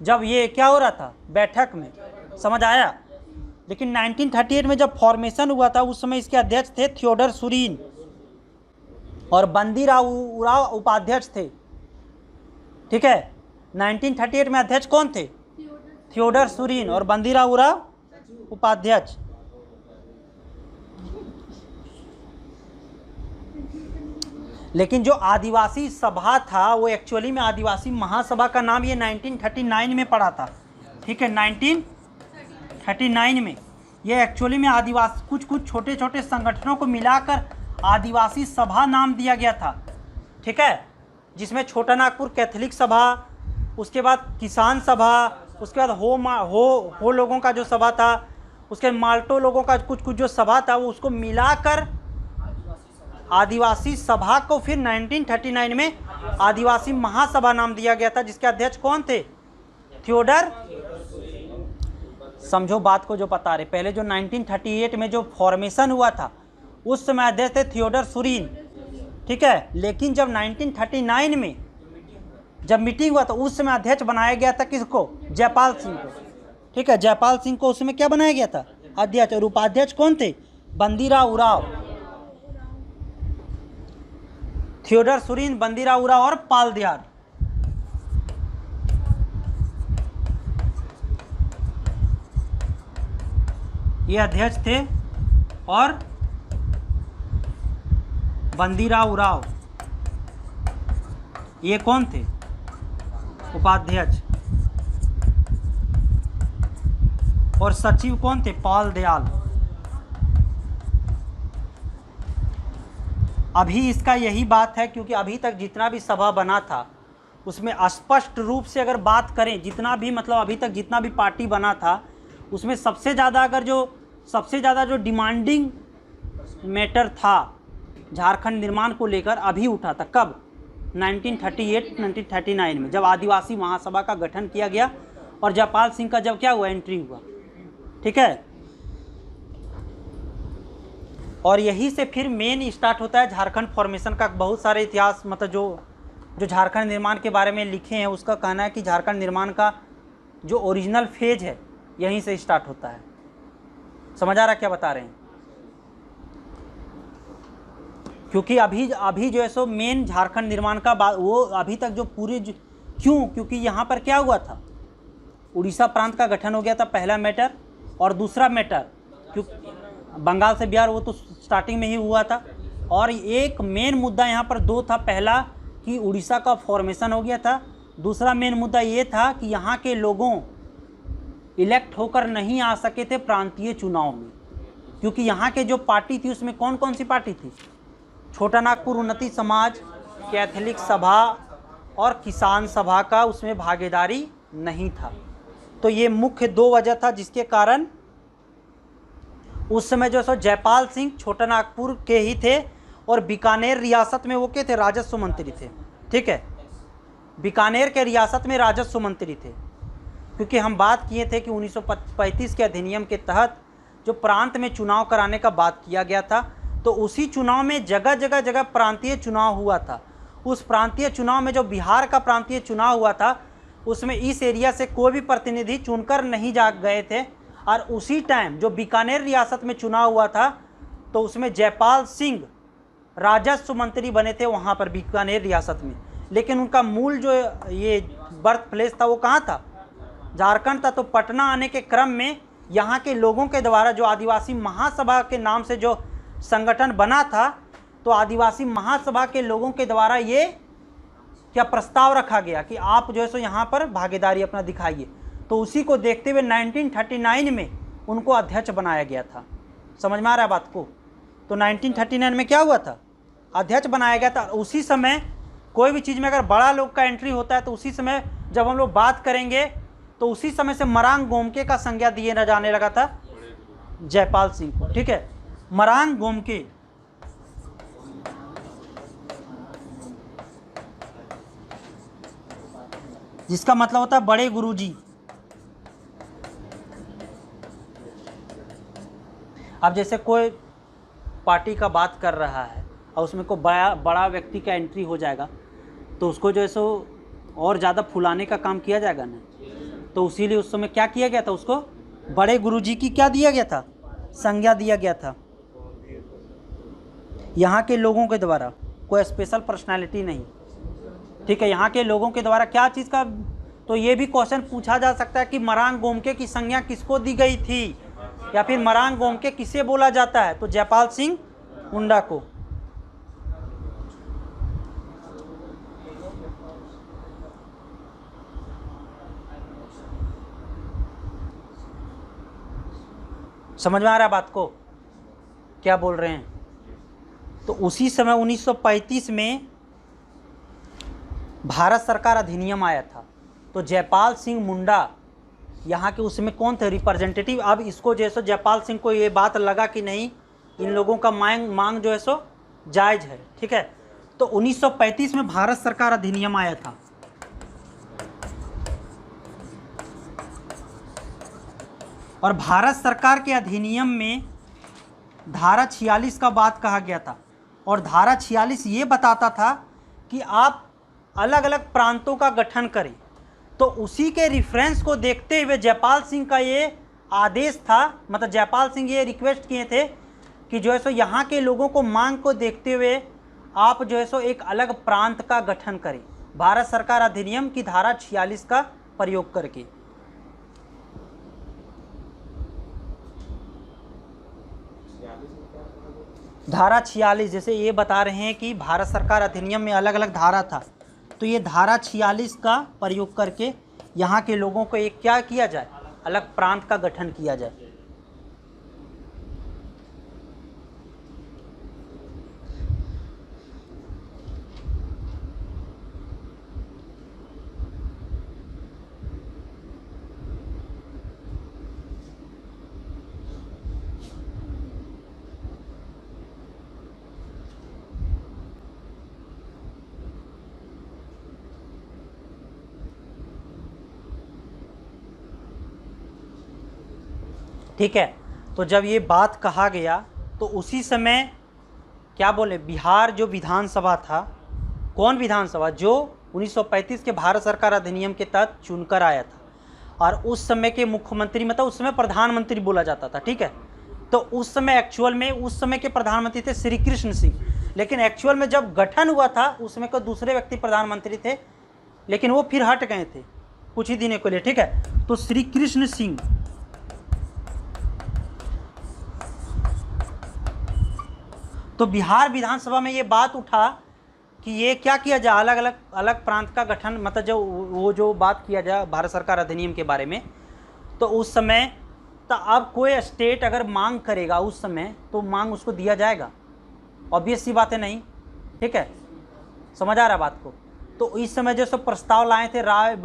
[SPEAKER 1] जब ये क्या हो रहा था बैठक में, समझ आया। लेकिन 1938 में जब फॉर्मेशन हुआ था उस समय इसके अध्यक्ष थे थियोडर सुरीन और बंदीराव उराव उपाध्यक्ष थे, ठीक है। 1938 में अध्यक्ष कौन थे? थियोडर सुरीन और बंदीराव उराव उपाध्यक्ष। लेकिन जो आदिवासी सभा था वो एक्चुअली में आदिवासी महासभा का नाम ये 1939 में पड़ा था, ठीक है। 1939 में ये एक्चुअली में आदिवासी कुछ छोटे छोटे संगठनों को मिलाकर आदिवासी सभा नाम दिया गया था, ठीक है। जिसमें छोटा नागपुर कैथोलिक सभा, उसके बाद किसान सभा, उसके बाद हो लोगों का जो सभा था, उसके माल्टो लोगों का कुछ जो सभा था, वो उसको मिलाकर आदिवासी सभा को फिर 1939 में आदिवासी महासभा नाम दिया गया था, जिसके अध्यक्ष कौन थे? थियोडर। समझो बात को जो बता रहे। पहले जो 1938 में जो फॉर्मेशन हुआ था उस समय अध्यक्ष थे थियोडर सुरीन, ठीक है। लेकिन जब 1939 में जब मीटिंग हुआ तो उस समय अध्यक्ष बनाया गया था किसको? जयपाल सिंह को, ठीक है। जयपाल सिंह को उस समय क्या बनाया गया था? अध्यक्ष। और उपाध्यक्ष कौन थे? बंदीराव उराव, थियोडर सुरीन, बंदीराव उराव और पाल दयाल। ये अध्यक्ष थे और बंदीराव उराव ये कौन थे? उपाध्यक्ष। और सचिव कौन थे? पाल दयाल। अभी इसका यही बात है, क्योंकि अभी तक जितना भी सभा बना था उसमें स्पष्ट रूप से अगर बात करें, जितना भी मतलब अभी तक जितना भी पार्टी बना था उसमें सबसे ज़्यादा जो डिमांडिंग मैटर था झारखंड निर्माण को लेकर अभी उठा था। कब? 1938-1939 में, जब आदिवासी महासभा का गठन किया गया और जयपाल सिंह का जब क्या हुआ? एंट्री हुआ, ठीक है। और यही से फिर मेन स्टार्ट होता है झारखंड फॉर्मेशन का। बहुत सारे इतिहास मतलब जो झारखंड निर्माण के बारे में लिखे हैं उसका कहना है कि झारखंड निर्माण का जो ओरिजिनल फेज है यहीं से स्टार्ट होता है। समझ आ रहा क्या बता रहे हैं? क्योंकि अभी जो है सो मेन झारखंड निर्माण का बात वो अभी तक जो पूरे क्यों? क्योंकि यहाँ पर क्या हुआ था? उड़ीसा प्रांत का गठन हो गया था, पहला मैटर। और दूसरा मैटर क्योंकि बंगाल से बिहार वो तो स्टार्टिंग में ही हुआ था। और एक मेन मुद्दा यहाँ पर दो था। पहला कि उड़ीसा का फॉर्मेशन हो गया था। दूसरा मेन मुद्दा ये था कि यहाँ के लोगों इलेक्ट होकर नहीं आ सके थे प्रांतीय चुनाव में, क्योंकि यहाँ के जो पार्टी थी उसमें कौन कौन सी पार्टी थी? छोटा नागपुर उन्नति समाज, कैथोलिक सभा और किसान सभा का उसमें भागीदारी नहीं था। तो ये मुख्य दो वजह था जिसके कारण उस समय जो सो जयपाल सिंह छोटा नागपुर के ही थे और बीकानेर रियासत में वो के थे? राजस्व मंत्री थे, ठीक है। बीकानेर के रियासत में राजस्व मंत्री थे, क्योंकि हम बात किए थे कि 1935 के अधिनियम के तहत जो प्रांत में चुनाव कराने का बात किया गया था, तो उसी चुनाव में जगह जगह प्रांतीय चुनाव हुआ था। उस प्रांतीय चुनाव में जो बिहार का प्रांतीय चुनाव हुआ था उसमें इस एरिया से कोई भी प्रतिनिधि चुनकर नहीं जा गए थे। और उसी टाइम जो बीकानेर रियासत में चुनाव हुआ था तो उसमें जयपाल सिंह राजस्व मंत्री बने थे वहाँ पर बीकानेर रियासत में। लेकिन उनका मूल जो ये बर्थ प्लेस था वो कहाँ था? झारखंड था। तो पटना आने के क्रम में यहाँ के लोगों के द्वारा जो आदिवासी महासभा के नाम से जो संगठन बना था, तो आदिवासी महासभा के लोगों के द्वारा ये क्या प्रस्ताव रखा गया कि आप जो है सो यहाँ पर भागीदारी अपना दिखाइए। तो उसी को देखते हुए 1939 में उनको अध्यक्ष बनाया गया था। समझ में आ रहा है बात को? तो 1939 में क्या हुआ था? अध्यक्ष बनाया गया था। उसी समय कोई भी चीज़ में अगर बड़ा लोग का एंट्री होता है तो उसी समय जब हम लोग बात करेंगे तो उसी समय से मरांग गोमके का संज्ञा दिए न जाने लगा था जयपाल सिंह को, ठीक है। मरांग गोमके जिसका मतलब होता है बड़े गुरुजी। अब जैसे कोई पार्टी का बात कर रहा है और उसमें कोई बड़ा व्यक्ति का एंट्री हो जाएगा तो उसको जो है सो और ज़्यादा फुलाने का काम किया जाएगा ना, तो इसीलिए उस समय क्या किया गया था, उसको बड़े गुरुजी की क्या दिया गया था, संज्ञा दिया गया था। यहाँ के लोगों के द्वारा, कोई स्पेशल पर्सनालिटी नहीं, ठीक है, यहाँ के लोगों के द्वारा क्या चीज़ का। तो ये भी क्वेश्चन पूछा जा सकता है कि मरांग गोमके की संज्ञा किसको दी गई थी, या फिर मरांग गोमके किसे बोला जाता है, तो जयपाल सिंह मुंडा को। समझ में आ रहा है बात को, क्या बोल रहे हैं। तो उसी समय 1935 में भारत सरकार अधिनियम आया था, तो जयपाल सिंह मुंडा यहाँ के उसमें कौन थे, रिप्रेजेंटेटिव। अब इसको जो है सो जयपाल सिंह को ये बात लगा कि नहीं, इन लोगों का मांग जो है सो जायज़ है, ठीक है। तो 1935 में भारत सरकार अधिनियम आया था, और भारत सरकार के अधिनियम में धारा 46 का बात कहा गया था, और धारा 46 ये बताता था कि आप अलग अलग प्रांतों का गठन करें। तो उसी के रेफरेंस को देखते हुए जयपाल सिंह का ये आदेश था, मतलब जयपाल सिंह ये रिक्वेस्ट किए थे कि जो है सो यहाँ के लोगों को मांग को देखते हुए आप जो है सो एक अलग प्रांत का गठन करें, भारत सरकार अधिनियम की धारा 46 का प्रयोग करके। धारा 46 जैसे ये बता रहे हैं कि भारत सरकार अधिनियम में अलग अलग धारा था, तो ये धारा 46 का प्रयोग करके यहाँ के लोगों को एक क्या किया जाए, अलग प्रांत का गठन किया जाए। ठीक है, तो जब ये बात कहा गया तो उसी समय क्या बोले, बिहार जो विधानसभा था, कौन विधानसभा, जो 1935 के भारत सरकार अधिनियम के तहत चुनकर आया था, और उस समय के मुख्यमंत्री, मतलब उस समय प्रधानमंत्री बोला जाता था, ठीक है। तो उस समय एक्चुअल में उस समय के प्रधानमंत्री थे श्री कृष्ण सिंह, लेकिन एक्चुअल में जब गठन हुआ था उस समय को दूसरे व्यक्ति प्रधानमंत्री थे, लेकिन वो फिर हट गए थे कुछ ही दिनों के लिए, ठीक है। तो श्री कृष्ण सिंह, तो बिहार विधानसभा में ये बात उठा कि ये क्या किया जाए, अलग प्रांत का गठन, मतलब जो बात किया जाए भारत सरकार अधिनियम के बारे में। तो उस समय तो अब कोई स्टेट अगर मांग करेगा उस समय तो मांग उसको दिया जाएगा, ऑब्वियस सी बात है, नहीं, ठीक है, समझ आ रहा बात को। तो इस समय जो सब प्रस्ताव लाए थे राय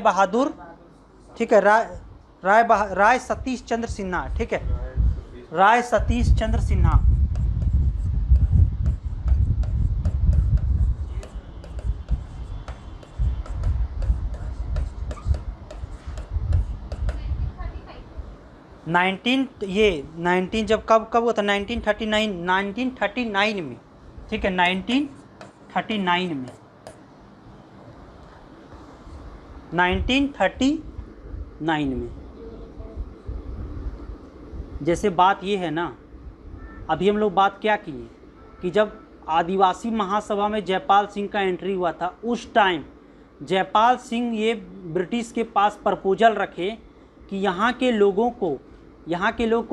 [SPEAKER 1] बहादुर, ठीक है, राय सतीश चंद्र सिन्हा, ठीक है, राय सतीश चंद्र सिन्हा। ये 19 जब कब हुआ था, 1939 में, ठीक है, 1939 में, 1939 में। जैसे बात ये है ना, अभी हम लोग बात क्या किए कि जब आदिवासी महासभा में जयपाल सिंह का एंट्री हुआ था, उस टाइम जयपाल सिंह ये ब्रिटिश के पास प्रपोजल रखे कि यहाँ के लोगों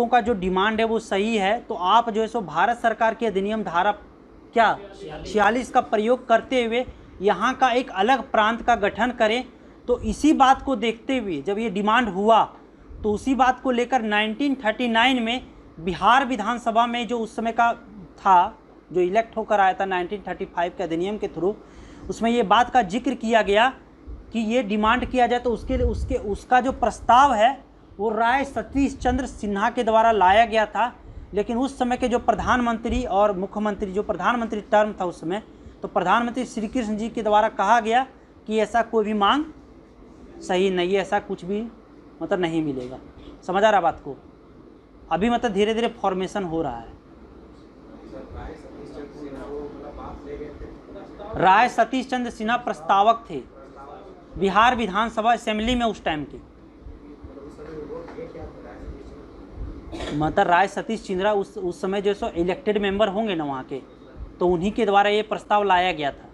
[SPEAKER 1] का जो डिमांड है वो सही है, तो आप जो है सो भारत सरकार के अधिनियम धारा क्या 46 का प्रयोग करते हुए यहाँ का एक अलग प्रांत का गठन करें। तो इसी बात को देखते हुए जब ये डिमांड हुआ तो उसी बात को लेकर 1939 में बिहार विधानसभा में जो उस समय का था, जो इलेक्ट होकर आया था 1935 के अधिनियम के थ्रू, उसमें ये बात का जिक्र किया गया कि ये डिमांड किया जाए। तो उसके लिए उसका जो प्रस्ताव है वो राय सतीश चंद्र सिन्हा के द्वारा लाया गया था, लेकिन उस समय के जो प्रधानमंत्री और मुख्यमंत्री, जो प्रधानमंत्री टर्म था उस समय, तो प्रधानमंत्री श्री कृष्ण जी के द्वारा कहा गया कि ऐसा कोई भी मांग सही नहीं है, ऐसा कुछ भी मतलब नहीं मिलेगा। समझ आ रहा बात को? अभी मतलब धीरे धीरे फॉर्मेशन हो रहा है। राय सतीश चंद्र सिन्हा प्रस्तावक थे बिहार विधानसभा असेंबली में उस टाइम के। मतलब राय सतीश चंद्रा उस समय जो सो इलेक्टेड मेंबर होंगे ना वहाँ के, तो उन्हीं के द्वारा ये प्रस्ताव लाया गया था।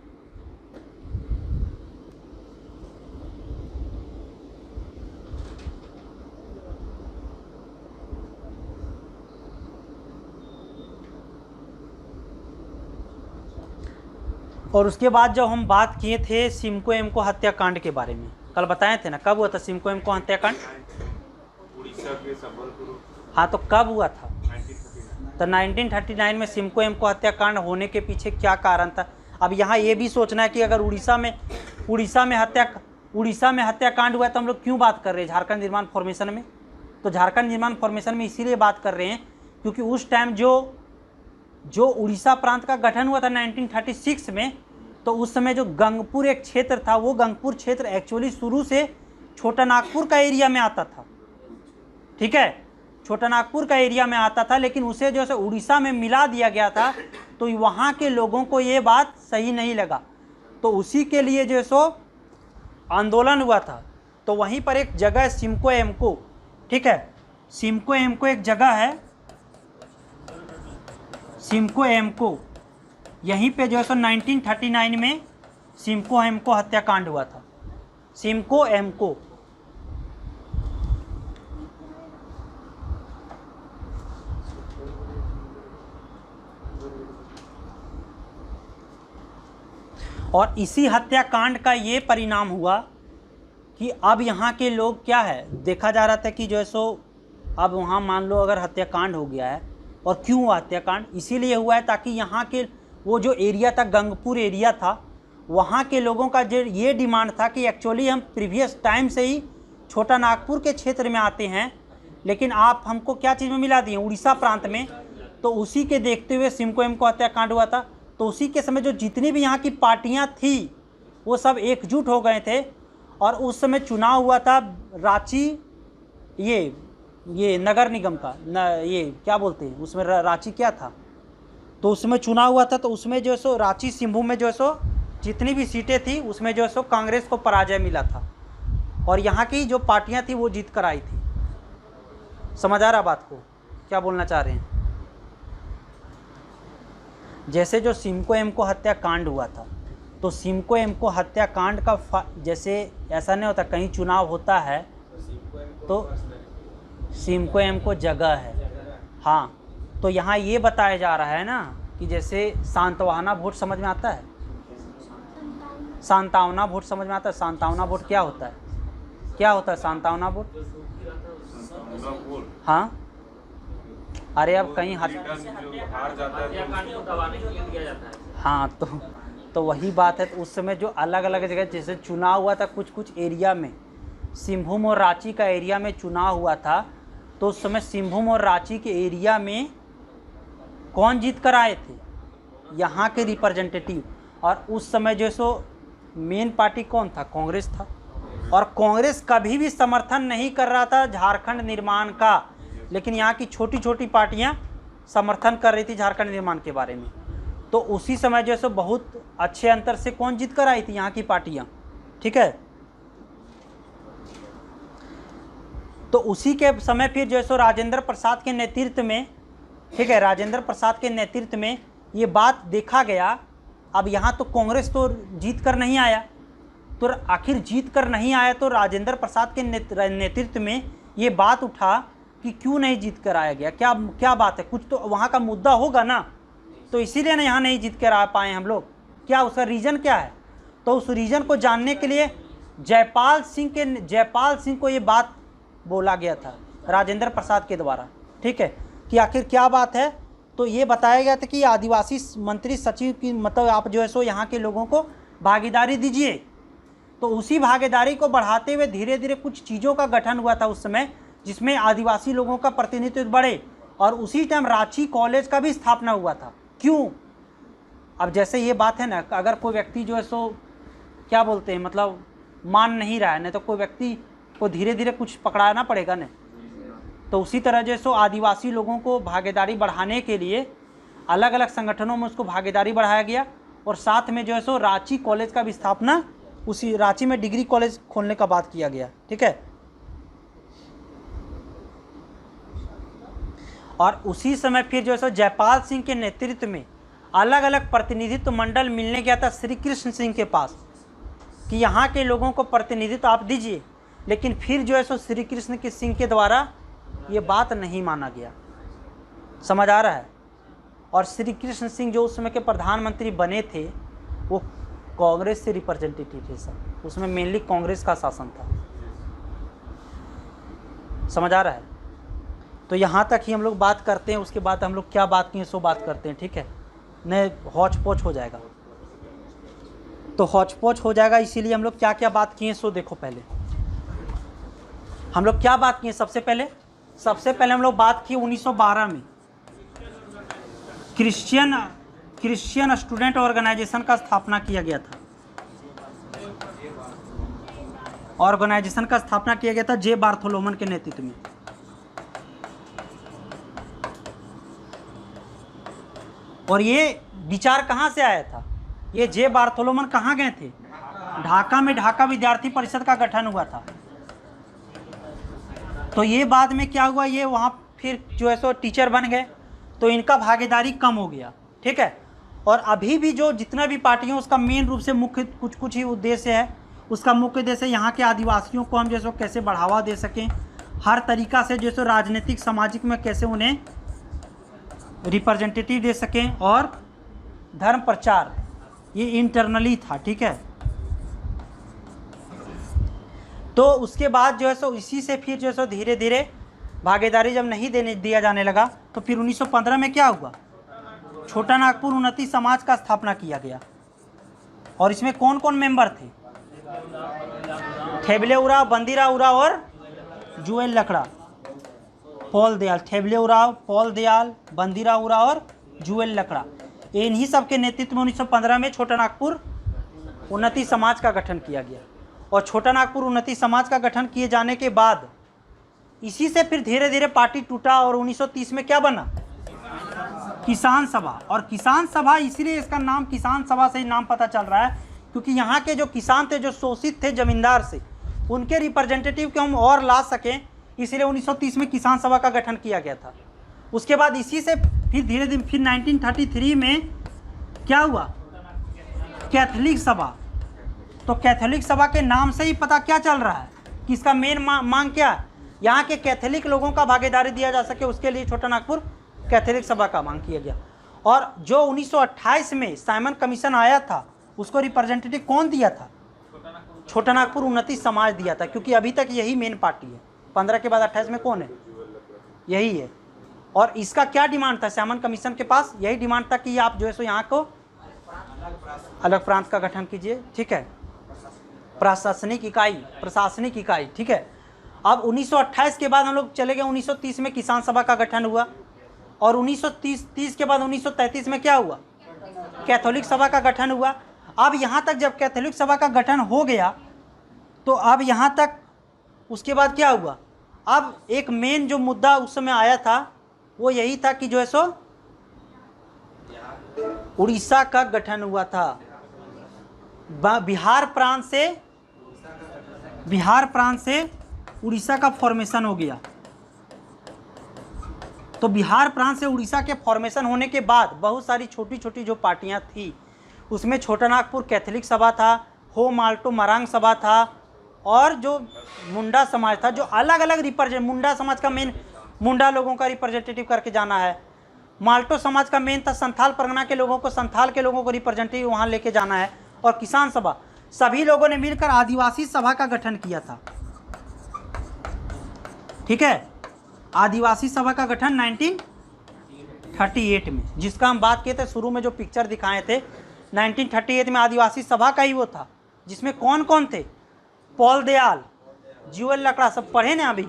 [SPEAKER 1] और उसके बाद जब हम बात किए थे सिमको एमको हत्याकांड के बारे में, कल बताए थे ना कब हुआ था सिमको एमको हत्याकांड?
[SPEAKER 2] उड़ीसा के संबलपुर।
[SPEAKER 1] हाँ, तो कब हुआ था? तो 1939 में सिमको एमको हत्याकांड होने के पीछे क्या कारण था? अब यहाँ ये भी सोचना है कि अगर उड़ीसा में हत्याकांड हुआ है तो हम लोग क्यों बात कर रहे हैं झारखंड निर्माण फॉर्मेशन में? तो झारखंड निर्माण फॉर्मेशन में इसीलिए बात कर रहे हैं क्योंकि उस टाइम जो उड़ीसा प्रांत का गठन हुआ था 1936 में, तो उस समय जो गंगपुर एक क्षेत्र था, वो गंगपुर क्षेत्र एक्चुअली शुरू से छोटा नागपुर का एरिया में आता था। ठीक है, छोटा नागपुर का एरिया में आता था, लेकिन उसे जो है उड़ीसा में मिला दिया गया था, तो वहाँ के लोगों को ये बात सही नहीं लगा, तो उसी के लिए जो है सो आंदोलन हुआ था। तो वहीं पर एक जगह है सिमको एमको, ठीक है, सिमको एमको एक जगह है, सिमको एमको, यहीं पे जो है सो 1939 में सिमको एमको हत्याकांड हुआ था। सिमको एमको और इसी हत्याकांड का ये परिणाम हुआ कि अब यहाँ के लोग क्या है, देखा जा रहा था कि जो है सो अब वहाँ मान लो अगर हत्याकांड हो गया है, और क्यों हुआ हत्याकांड? इसीलिए हुआ है ताकि यहाँ के वो जो एरिया था, गंगपुर एरिया था, वहाँ के लोगों का जो ये डिमांड था कि एक्चुअली हम प्रीवियस टाइम से ही छोटा नागपुर के क्षेत्र में आते हैं, लेकिन आप हमको क्या चीज़ में मिला दिए, उड़ीसा प्रांत में। तो उसी के देखते हुए सिमको एमको हत्याकांड हुआ था। तो उसी के समय जो जितनी भी यहाँ की पार्टियाँ थी वो सब एकजुट हो गए थे, और उस समय चुनाव हुआ था रांची, ये नगर निगम का ये क्या बोलते हैं उसमें, रांची क्या था, तो उसमें चुनाव हुआ था। तो उसमें जो है सो रांची सिंहभूम में जो है सो जितनी भी सीटें थी उसमें जो है सो कांग्रेस को पराजय मिला था, और यहाँ की जो पार्टियाँ थी वो जीत कर आई थी। समझ आ रहा बात को, क्या बोलना चाह रहे हैं? जैसे जो सिमको एमको हत्याकांड हुआ था, तो सिमको एमको हत्याकांड का जैसे ऐसा नहीं होता कहीं चुनाव होता है तो सिमको एमको जगह है, हाँ, तो यहाँ ये बताया जा रहा है ना कि जैसे सांतवना वोट समझ में आता है, सांतावना वोट समझ में आता है? सांतावना वोट क्या होता है, क्या होता है सांतावना वोट? हाँ, अरे अब कहीं हार जाता है, हाँ, तो वही बात है। तो उस समय जो अलग अलग जगह जैसे चुनाव हुआ था कुछ एरिया में, सिंहभूम और रांची का एरिया में चुनाव हुआ था, तो उस समय सिंहभूम और रांची के एरिया में कौन जीत कर आए थे? यहाँ के रिप्रेजेंटेटिव। और उस समय जो सो मेन पार्टी कौन था? कांग्रेस था, और कांग्रेस कभी भी समर्थन नहीं कर रहा था झारखंड निर्माण का, लेकिन यहाँ की छोटी छोटी पार्टियाँ समर्थन कर रही थी झारखंड निर्माण के बारे में। तो उसी समय जो है सो बहुत अच्छे अंतर से कौन जीत कर आई थी? यहाँ की पार्टियाँ, ठीक है। तो उसी के समय फिर जो है सो राजेंद्र प्रसाद के नेतृत्व में, ठीक है, राजेंद्र प्रसाद के नेतृत्व में ये बात देखा गया। अब यहाँ तो कांग्रेस तो जीत कर नहीं आया, तो आखिर जीत कर नहीं आया तो राजेंद्र प्रसाद के नेतृत्व में ये बात उठा कि क्यों नहीं जीत कर आया गया, क्या बात है, कुछ तो वहाँ का मुद्दा होगा ना, तो इसीलिए ना यहाँ नहीं जीत कर आ पाए हम लोग, क्या उसका रीज़न क्या है? तो उस रीज़न को जानने के लिए जयपाल सिंह को ये बात बोला गया था राजेंद्र प्रसाद के द्वारा, ठीक है, कि आखिर क्या बात है। तो ये बताया गया था कि आदिवासी मंत्री सचिव की मतलब आप जो है सो यहाँ के लोगों को भागीदारी दीजिए। तो उसी भागीदारी को बढ़ाते हुए धीरे धीरे कुछ चीज़ों का गठन हुआ था उस समय, जिसमें आदिवासी लोगों का प्रतिनिधित्व बढ़े,
[SPEAKER 3] और उसी टाइम रांची कॉलेज का भी स्थापना हुआ था। क्यों? अब जैसे ये बात है ना, अगर कोई व्यक्ति जो है सो क्या बोलते हैं, मतलब मान नहीं रहा है, नहीं तो कोई व्यक्ति को धीरे धीरे कुछ पकड़ाना पड़ेगा ना। तो उसी तरह जो है सो आदिवासी लोगों को भागीदारी बढ़ाने के लिए अलग अलग संगठनों में उसको भागीदारी बढ़ाया गया, और साथ में जो है सो रांची कॉलेज का भी स्थापना, उसी रांची में डिग्री कॉलेज खोलने का बात किया गया। ठीक है। और उसी समय फिर जो है सो जयपाल सिंह के नेतृत्व में अलग अलग प्रतिनिधित्व मंडल मिलने गया था श्री कृष्ण सिंह के पास कि यहाँ के लोगों को प्रतिनिधित्व आप दीजिए। लेकिन फिर जो है सो श्री कृष्ण के सिंह के द्वारा ये बात नहीं माना गया। समझ आ रहा है? और श्री कृष्ण सिंह जो उस समय के प्रधानमंत्री बने थे वो कांग्रेस से रिप्रेजेंटेटिव थे सर, उसमें मेनली कांग्रेस का शासन था। समझ आ रहा है? तो यहाँ तक ही हम लोग बात करते हैं, उसके बाद हम लोग क्या बात किए सो बात करते हैं। ठीक है, नहीं हौच पौच हो जाएगा, तो हौच पौच हो जाएगा, इसीलिए हम लोग क्या क्या बात किए सो देखो। पहले हम लोग क्या बात किए? सबसे पहले हम लोग बात की 1912 में क्रिश्चियन स्टूडेंट ऑर्गेनाइजेशन का स्थापना किया गया था। ऑर्गेनाइजेशन का स्थापना किया गया था जे बार्थोलोमन के नेतृत्व में। और ये विचार कहाँ से आया था? ये जे बार्थोलोमन कहाँ गए थे? ढाका में ढाका विद्यार्थी परिषद का गठन हुआ था। तो ये बाद में क्या हुआ, ये वहाँ फिर जो है सो टीचर बन गए, तो इनका भागीदारी कम हो गया। ठीक है। और अभी भी जो जितना भी पार्टियाँ, उसका मेन रूप से मुख्य कुछ ही उद्देश्य है। उसका मुख्य उद्देश्य यहाँ के आदिवासियों को हम जो है कैसे बढ़ावा दे सकें, हर तरीक़ा से जो है राजनीतिक सामाजिक में कैसे उन्हें रिप्रेजेंटेटिव दे सकें, और धर्म प्रचार ये इंटरनली था। ठीक है। तो उसके बाद जो है सो इसी से फिर जो है सो धीरे धीरे भागीदारी जब नहीं दिया जाने लगा, तो फिर 1915 में क्या हुआ? छोटा नागपुर उन्नति समाज का स्थापना किया गया। और इसमें कौन कौन मेंबर थे? ठेबले उराव, बंदीराव उराव और जुएल लकड़ा, पॉल दयाल। ठेबले उराव, पॉल दयाल, बंदीराव उराव और जुएल लकड़ा, इन्हीं सब के नेतृत्व में 1915 में छोटा नागपुर उन्नति समाज का गठन किया गया। और छोटा नागपुर उन्नति समाज का गठन किए जाने के बाद इसी से फिर धीरे धीरे पार्टी टूटा, और 1930 में क्या बना? किसान सभा। और किसान सभा इसीलिए इसका नाम किसान सभा से ही नाम पता चल रहा है, क्योंकि यहाँ के जो किसान थे, जो शोषित थे जमींदार से, उनके रिप्रेजेंटेटिव को हम और ला सकें, इसलिए 1930 में किसान सभा का गठन किया गया था। उसके बाद इसी से फिर धीरे धीरे फिर 1933 में क्या हुआ? कैथोलिक सभा। तो कैथोलिक सभा के नाम से ही पता क्या चल रहा है कि इसका मेन मांग क्या है? यहाँ के कैथोलिक लोगों का भागीदारी दिया जा सके, उसके लिए छोटा नागपुर कैथोलिक सभा का मांग किया गया। और जो 1928 में साइमन कमीशन आया था, उसको रिप्रेजेंटेटिव कौन दिया था? छोटा नागपुर उन्नति समाज दिया था, क्योंकि अभी तक यही मेन पार्टी है। 15 के बाद 28 में कौन है? यही है। और इसका क्या डिमांड था साइमन कमीशन के पास? यही डिमांड था कि आप जो है सो यहाँ को अलग प्रांत का गठन कीजिए। ठीक है, प्रशासनिक इकाई। ठीक है। अब 1928 के बाद हम लोग चले गए 1930 में किसान सभा का गठन हुआ, और 1930 के बाद 1933 में क्या हुआ? कैथोलिक सभा का गठन हुआ। अब यहाँ तक जब कैथोलिक सभा का गठन हो गया, तो अब यहाँ तक उसके बाद क्या हुआ? अब एक मेन जो मुद्दा उस समय आया था वो यही था कि जो है सो उड़ीसा का गठन हुआ था। बिहार प्रांत से उड़ीसा का फॉर्मेशन हो गया। तो बिहार प्रांत से उड़ीसा के फॉर्मेशन होने के बाद बहुत सारी छोटी छोटी जो पार्टियां थी, उसमें छोटा नागपुर कैथोलिक सभा था, हो माल्टो मरांग सभा था, और जो मुंडा समाज था, जो अलग अलग मुंडा समाज का मेन मुंडा लोगों का रिप्रेजेंटेटिव करके जाना है। माल्टो समाज का मेन था संथाल परगना के लोगों को, संथाल के लोगों को रिप्रेजेंटेटिव वहाँ लेके जाना है। और किसान सभा, सभी लोगों ने मिलकर आदिवासी सभा का गठन किया था। ठीक है, आदिवासी सभा का गठन 1938 में, जिसका हम बात किए थे शुरू में, जो पिक्चर दिखाए थे 1938 में आदिवासी सभा का ही वो था, जिसमें कौन कौन थे? पॉल दयाल, जुएल लकड़ा, सब पढ़े ना अभी,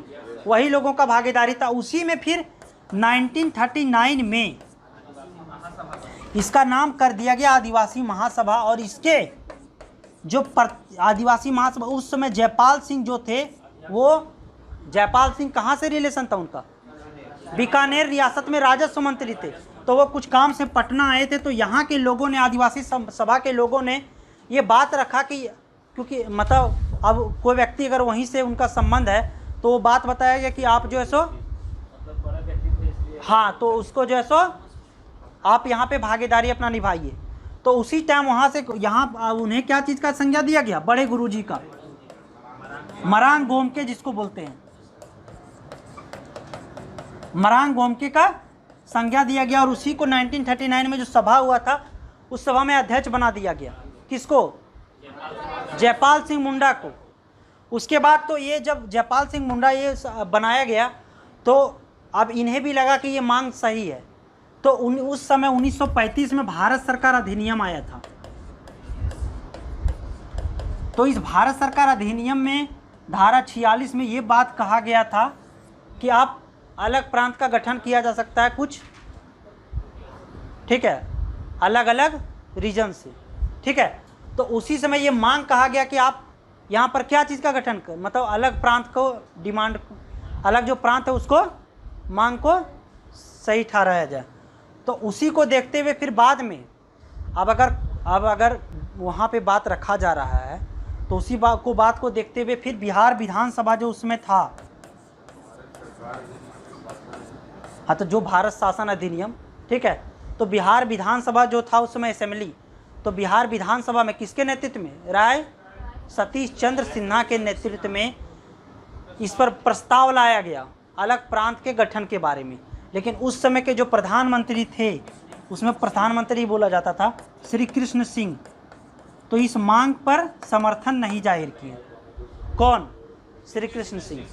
[SPEAKER 3] वही लोगों का भागीदारी था। उसी में फिर 1939 में इसका नाम कर दिया गया आदिवासी महासभा। और इसके जो आदिवासी महासभा उस समय जयपाल सिंह जो थे, वो जयपाल सिंह कहाँ से रिलेशन था उनका? बीकानेर रियासत में राजस्व मंत्री थे। तो वो कुछ काम से पटना आए थे, तो यहाँ के लोगों ने, आदिवासी सभा के लोगों ने ये बात रखा कि क्योंकि मतलब अब कोई व्यक्ति अगर वहीं से उनका संबंध है तो वो बात बताया गया कि आप जो है सो, हाँ, तो उसको जो है सो आप यहाँ पे भागीदारी अपना निभाइए। तो उसी टाइम वहाँ से यहाँ उन्हें क्या चीज़ का संज्ञा दिया गया? बड़े गुरुजी का, मरांग गोमके जिसको बोलते हैं, मरांग गोमके का संज्ञा दिया गया। और उसी को 1939 में जो सभा हुआ था उस सभा में अध्यक्ष बना दिया गया। किसको? जयपाल सिंह मुंडा को। उसके बाद तो ये जब जयपाल सिंह मुंडा ये बनाया गया तो अब इन्हें भी लगा कि ये मांग सही है। तो उस समय 1935 में भारत सरकार अधिनियम आया था। तो इस भारत सरकार अधिनियम में धारा 46 में ये बात कहा गया था कि आप अलग प्रांत का गठन किया जा सकता है कुछ, ठीक है, अलग अलग रीजन से, ठीक है। तो उसी समय ये मांग कहा गया कि आप यहाँ पर क्या चीज़ का गठन कर, मतलब अलग प्रांत को डिमांड, अलग जो प्रांत है उसको मांग को सही ठहराया जाए। तो उसी को देखते हुए फिर बाद में अब अगर वहाँ पे बात रखा जा रहा है तो उसी बात को देखते हुए फिर बिहार विधानसभा जो उसमें था, हाँ, तो जो भारत शासन अधिनियम, ठीक है, तो बिहार विधानसभा जो था उस समय असेंबली, तो बिहार विधानसभा में किसके नेतृत्व में? राय सतीश चंद्र सिन्हा के नेतृत्व में इस पर प्रस्ताव लाया गया अलग प्रांत के गठन के बारे में। लेकिन उस समय के जो प्रधानमंत्री थे उसमें प्रधानमंत्री बोला जाता था श्री कृष्ण सिंह, तो इस मांग पर समर्थन नहीं जाहिर किया। कौन? श्री कृष्ण सिंह।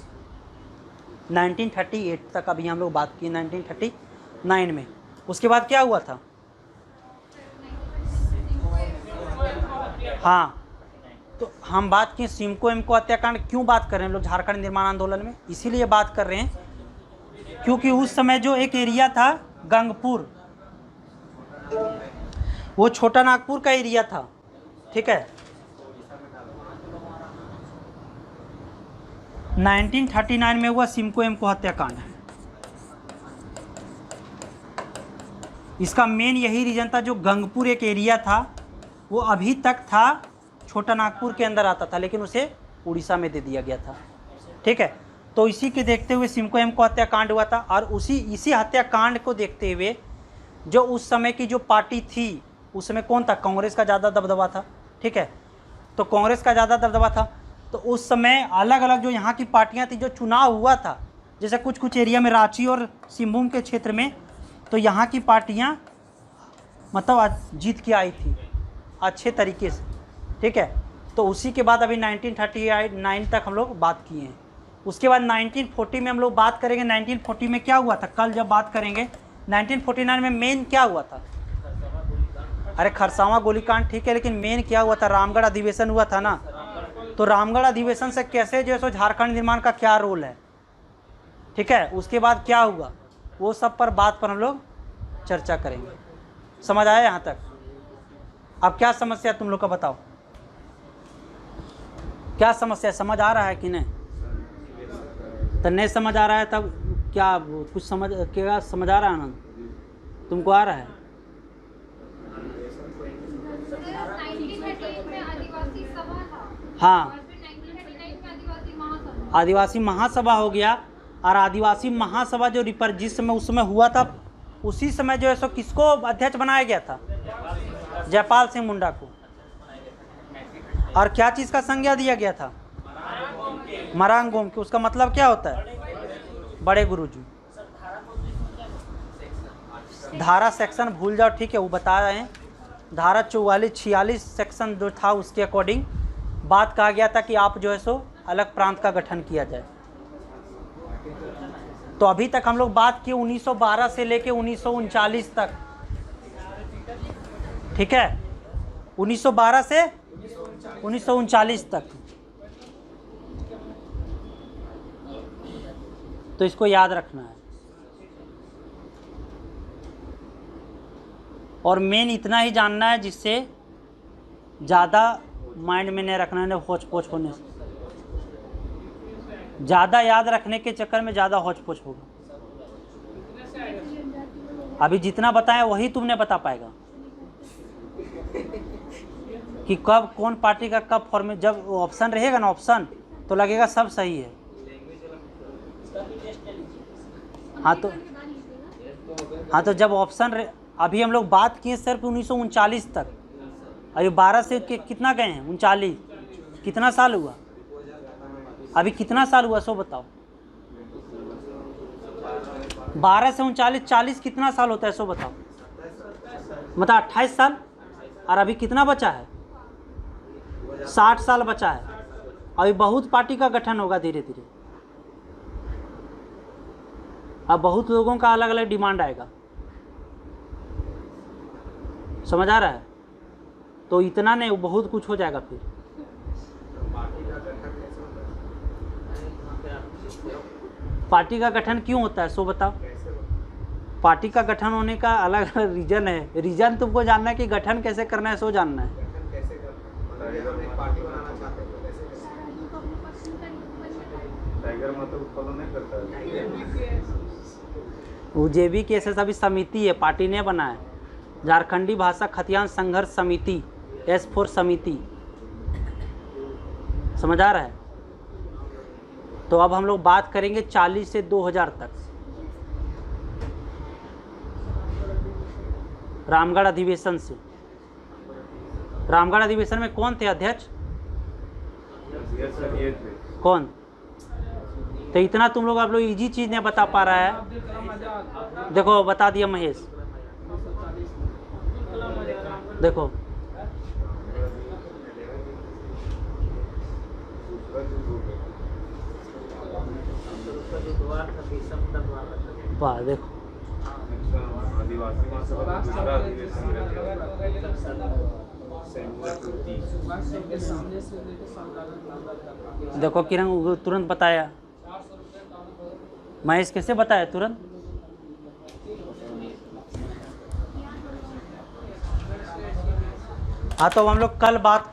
[SPEAKER 3] 1938 तक अभी हम लोग बात की, 1939 में। उसके बाद क्या हुआ था? हाँ, तो हम बात की सिमको एमको हत्याकांड। क्यों बात कर रहे हैं हम लोग झारखंड निर्माण आंदोलन में? इसीलिए बात कर रहे हैं क्योंकि उस समय जो एक एरिया था गंगपुर, वो छोटा नागपुर का एरिया था, ठीक है। 1939 में हुआ सिमको एमको हत्याकांड। इसका मेन यही रीजन था, जो गंगपुर एक एरिया था वो अभी तक था छोटा नागपुर के अंदर आता था, लेकिन उसे उड़ीसा में दे दिया गया था, ठीक है। तो इसी के देखते हुए सिमको एमको हत्याकांड हुआ था। और इसी हत्याकांड को देखते हुए जो उस समय की जो पार्टी थी, उस समय कौन था? कांग्रेस का ज़्यादा दबदबा था, ठीक है। तो कांग्रेस का ज़्यादा दबदबा था। तो उस समय अलग अलग जो यहाँ की पार्टियाँ थी, जो चुनाव हुआ था, जैसे कुछ एरिया में रांची और सिंहभूम के क्षेत्र में, तो यहाँ की पार्टियाँ मतलब जीत के आई थी अच्छे तरीके से, ठीक है। तो उसी के बाद अभी 1939 तक हम लोग बात किए हैं। उसके बाद 1940 में हम लोग बात करेंगे। 1940 में क्या हुआ था? कल जब बात करेंगे 1949 में मेन क्या हुआ था? अरे खरसावां गोलीकांड, ठीक है, लेकिन मेन क्या हुआ था? रामगढ़ अधिवेशन हुआ था ना। तो रामगढ़ अधिवेशन से कैसे जो है सो झारखंड निर्माण का क्या रोल है, ठीक है। उसके बाद क्या हुआ, वो सब पर बात पर हम लोग चर्चा करेंगे। समझ आया यहाँ तक? अब क्या समस्या तुम लोग का बताओ, क्या समस्या? समझ आ रहा है कि नहीं? तो नहीं समझ आ रहा है तब क्या कुछ क्या समझ आ रहा है? आनंद, तुमको आ रहा है?
[SPEAKER 4] 1938 में आदिवासी सभा था,
[SPEAKER 3] हाँ,
[SPEAKER 4] और फिर 1939 में आदिवासी महासभा।
[SPEAKER 3] आदिवासी महासभा हो गया। और आदिवासी महासभा जो जिस समय उस समय हुआ था, उसी समय जो है सो किसको अध्यक्ष बनाया गया था? जयपाल सिंह मुंडा को। और क्या चीज़ का संज्ञा दिया गया था? मरांग गोमके। उसका मतलब क्या होता है? बड़े गुरुजी। धारा सेक्शन भूल जाओ, ठीक है, वो बता रहे हैं। धारा 44-46 सेक्शन जो था उसके अकॉर्डिंग बात कहा गया था कि आप जो है सो अलग प्रांत का गठन किया जाए। तो अभी तक हम लोग बात की 1912 से लेके 1939 तक, ठीक है, 1912 से 1939 तक। तो इसको याद रखना है। और मेन इतना ही जानना है जिससे ज़्यादा माइंड में नहीं रखना है, होच पोच होने से। ज़्यादा याद रखने के चक्कर में ज़्यादा होच पोच होगा। अभी जितना बताया वही तुमने बता पाएगा कि कब कौन पार्टी का कब फॉर्म। जब ऑप्शन रहेगा ना ऑप्शन, तो लगेगा सब सही है। हाँ तो जब ऑप्शन अभी हम लोग बात किए सिर्फ 1939 तक, अभी 12 से कितना गए हैं 39, कितना साल हुआ? अभी कितना साल हुआ सो बताओ। 12 से 39, 40 कितना साल होता है सो बताओ। मतलब 28 साल। और अभी कितना बचा है? 60 साल बचा है। अभी बहुत पार्टी का गठन होगा धीरे धीरे। अब बहुत लोगों का अलग अलग डिमांड आएगा, समझ आ रहा है? तो इतना नहीं, बहुत कुछ हो जाएगा फिर। पार्टी का गठन क्यों होता है सो बताओ। पार्टी का गठन होने का अलग अलग रीजन है। रीजन तुमको जानना है कि गठन कैसे करना है सो जानना है।
[SPEAKER 2] टाइगर मतलब उत्पादन नहीं करता है।
[SPEAKER 3] वो जेबी की अभी समिति है, पार्टी ने बना है। झारखंडी भाषा खतियान संघर्ष समिति, S4 समिति, समझ आ रहा है? तो अब हम लोग बात करेंगे 40 से 2000 तक। रामगढ़ अधिवेशन से। रामगढ़ अधिवेशन में कौन थे अध्यक्ष? कौन? तो इतना तुम लोग आप लोग इजी चीज नहीं बता पा रहा है। देखो बता दिया महेश, देखो वाह, देखो देखो किरण तुरंत बताया। महेश कैसे बताया तुरंत? हाँ तो हम लोग कल बात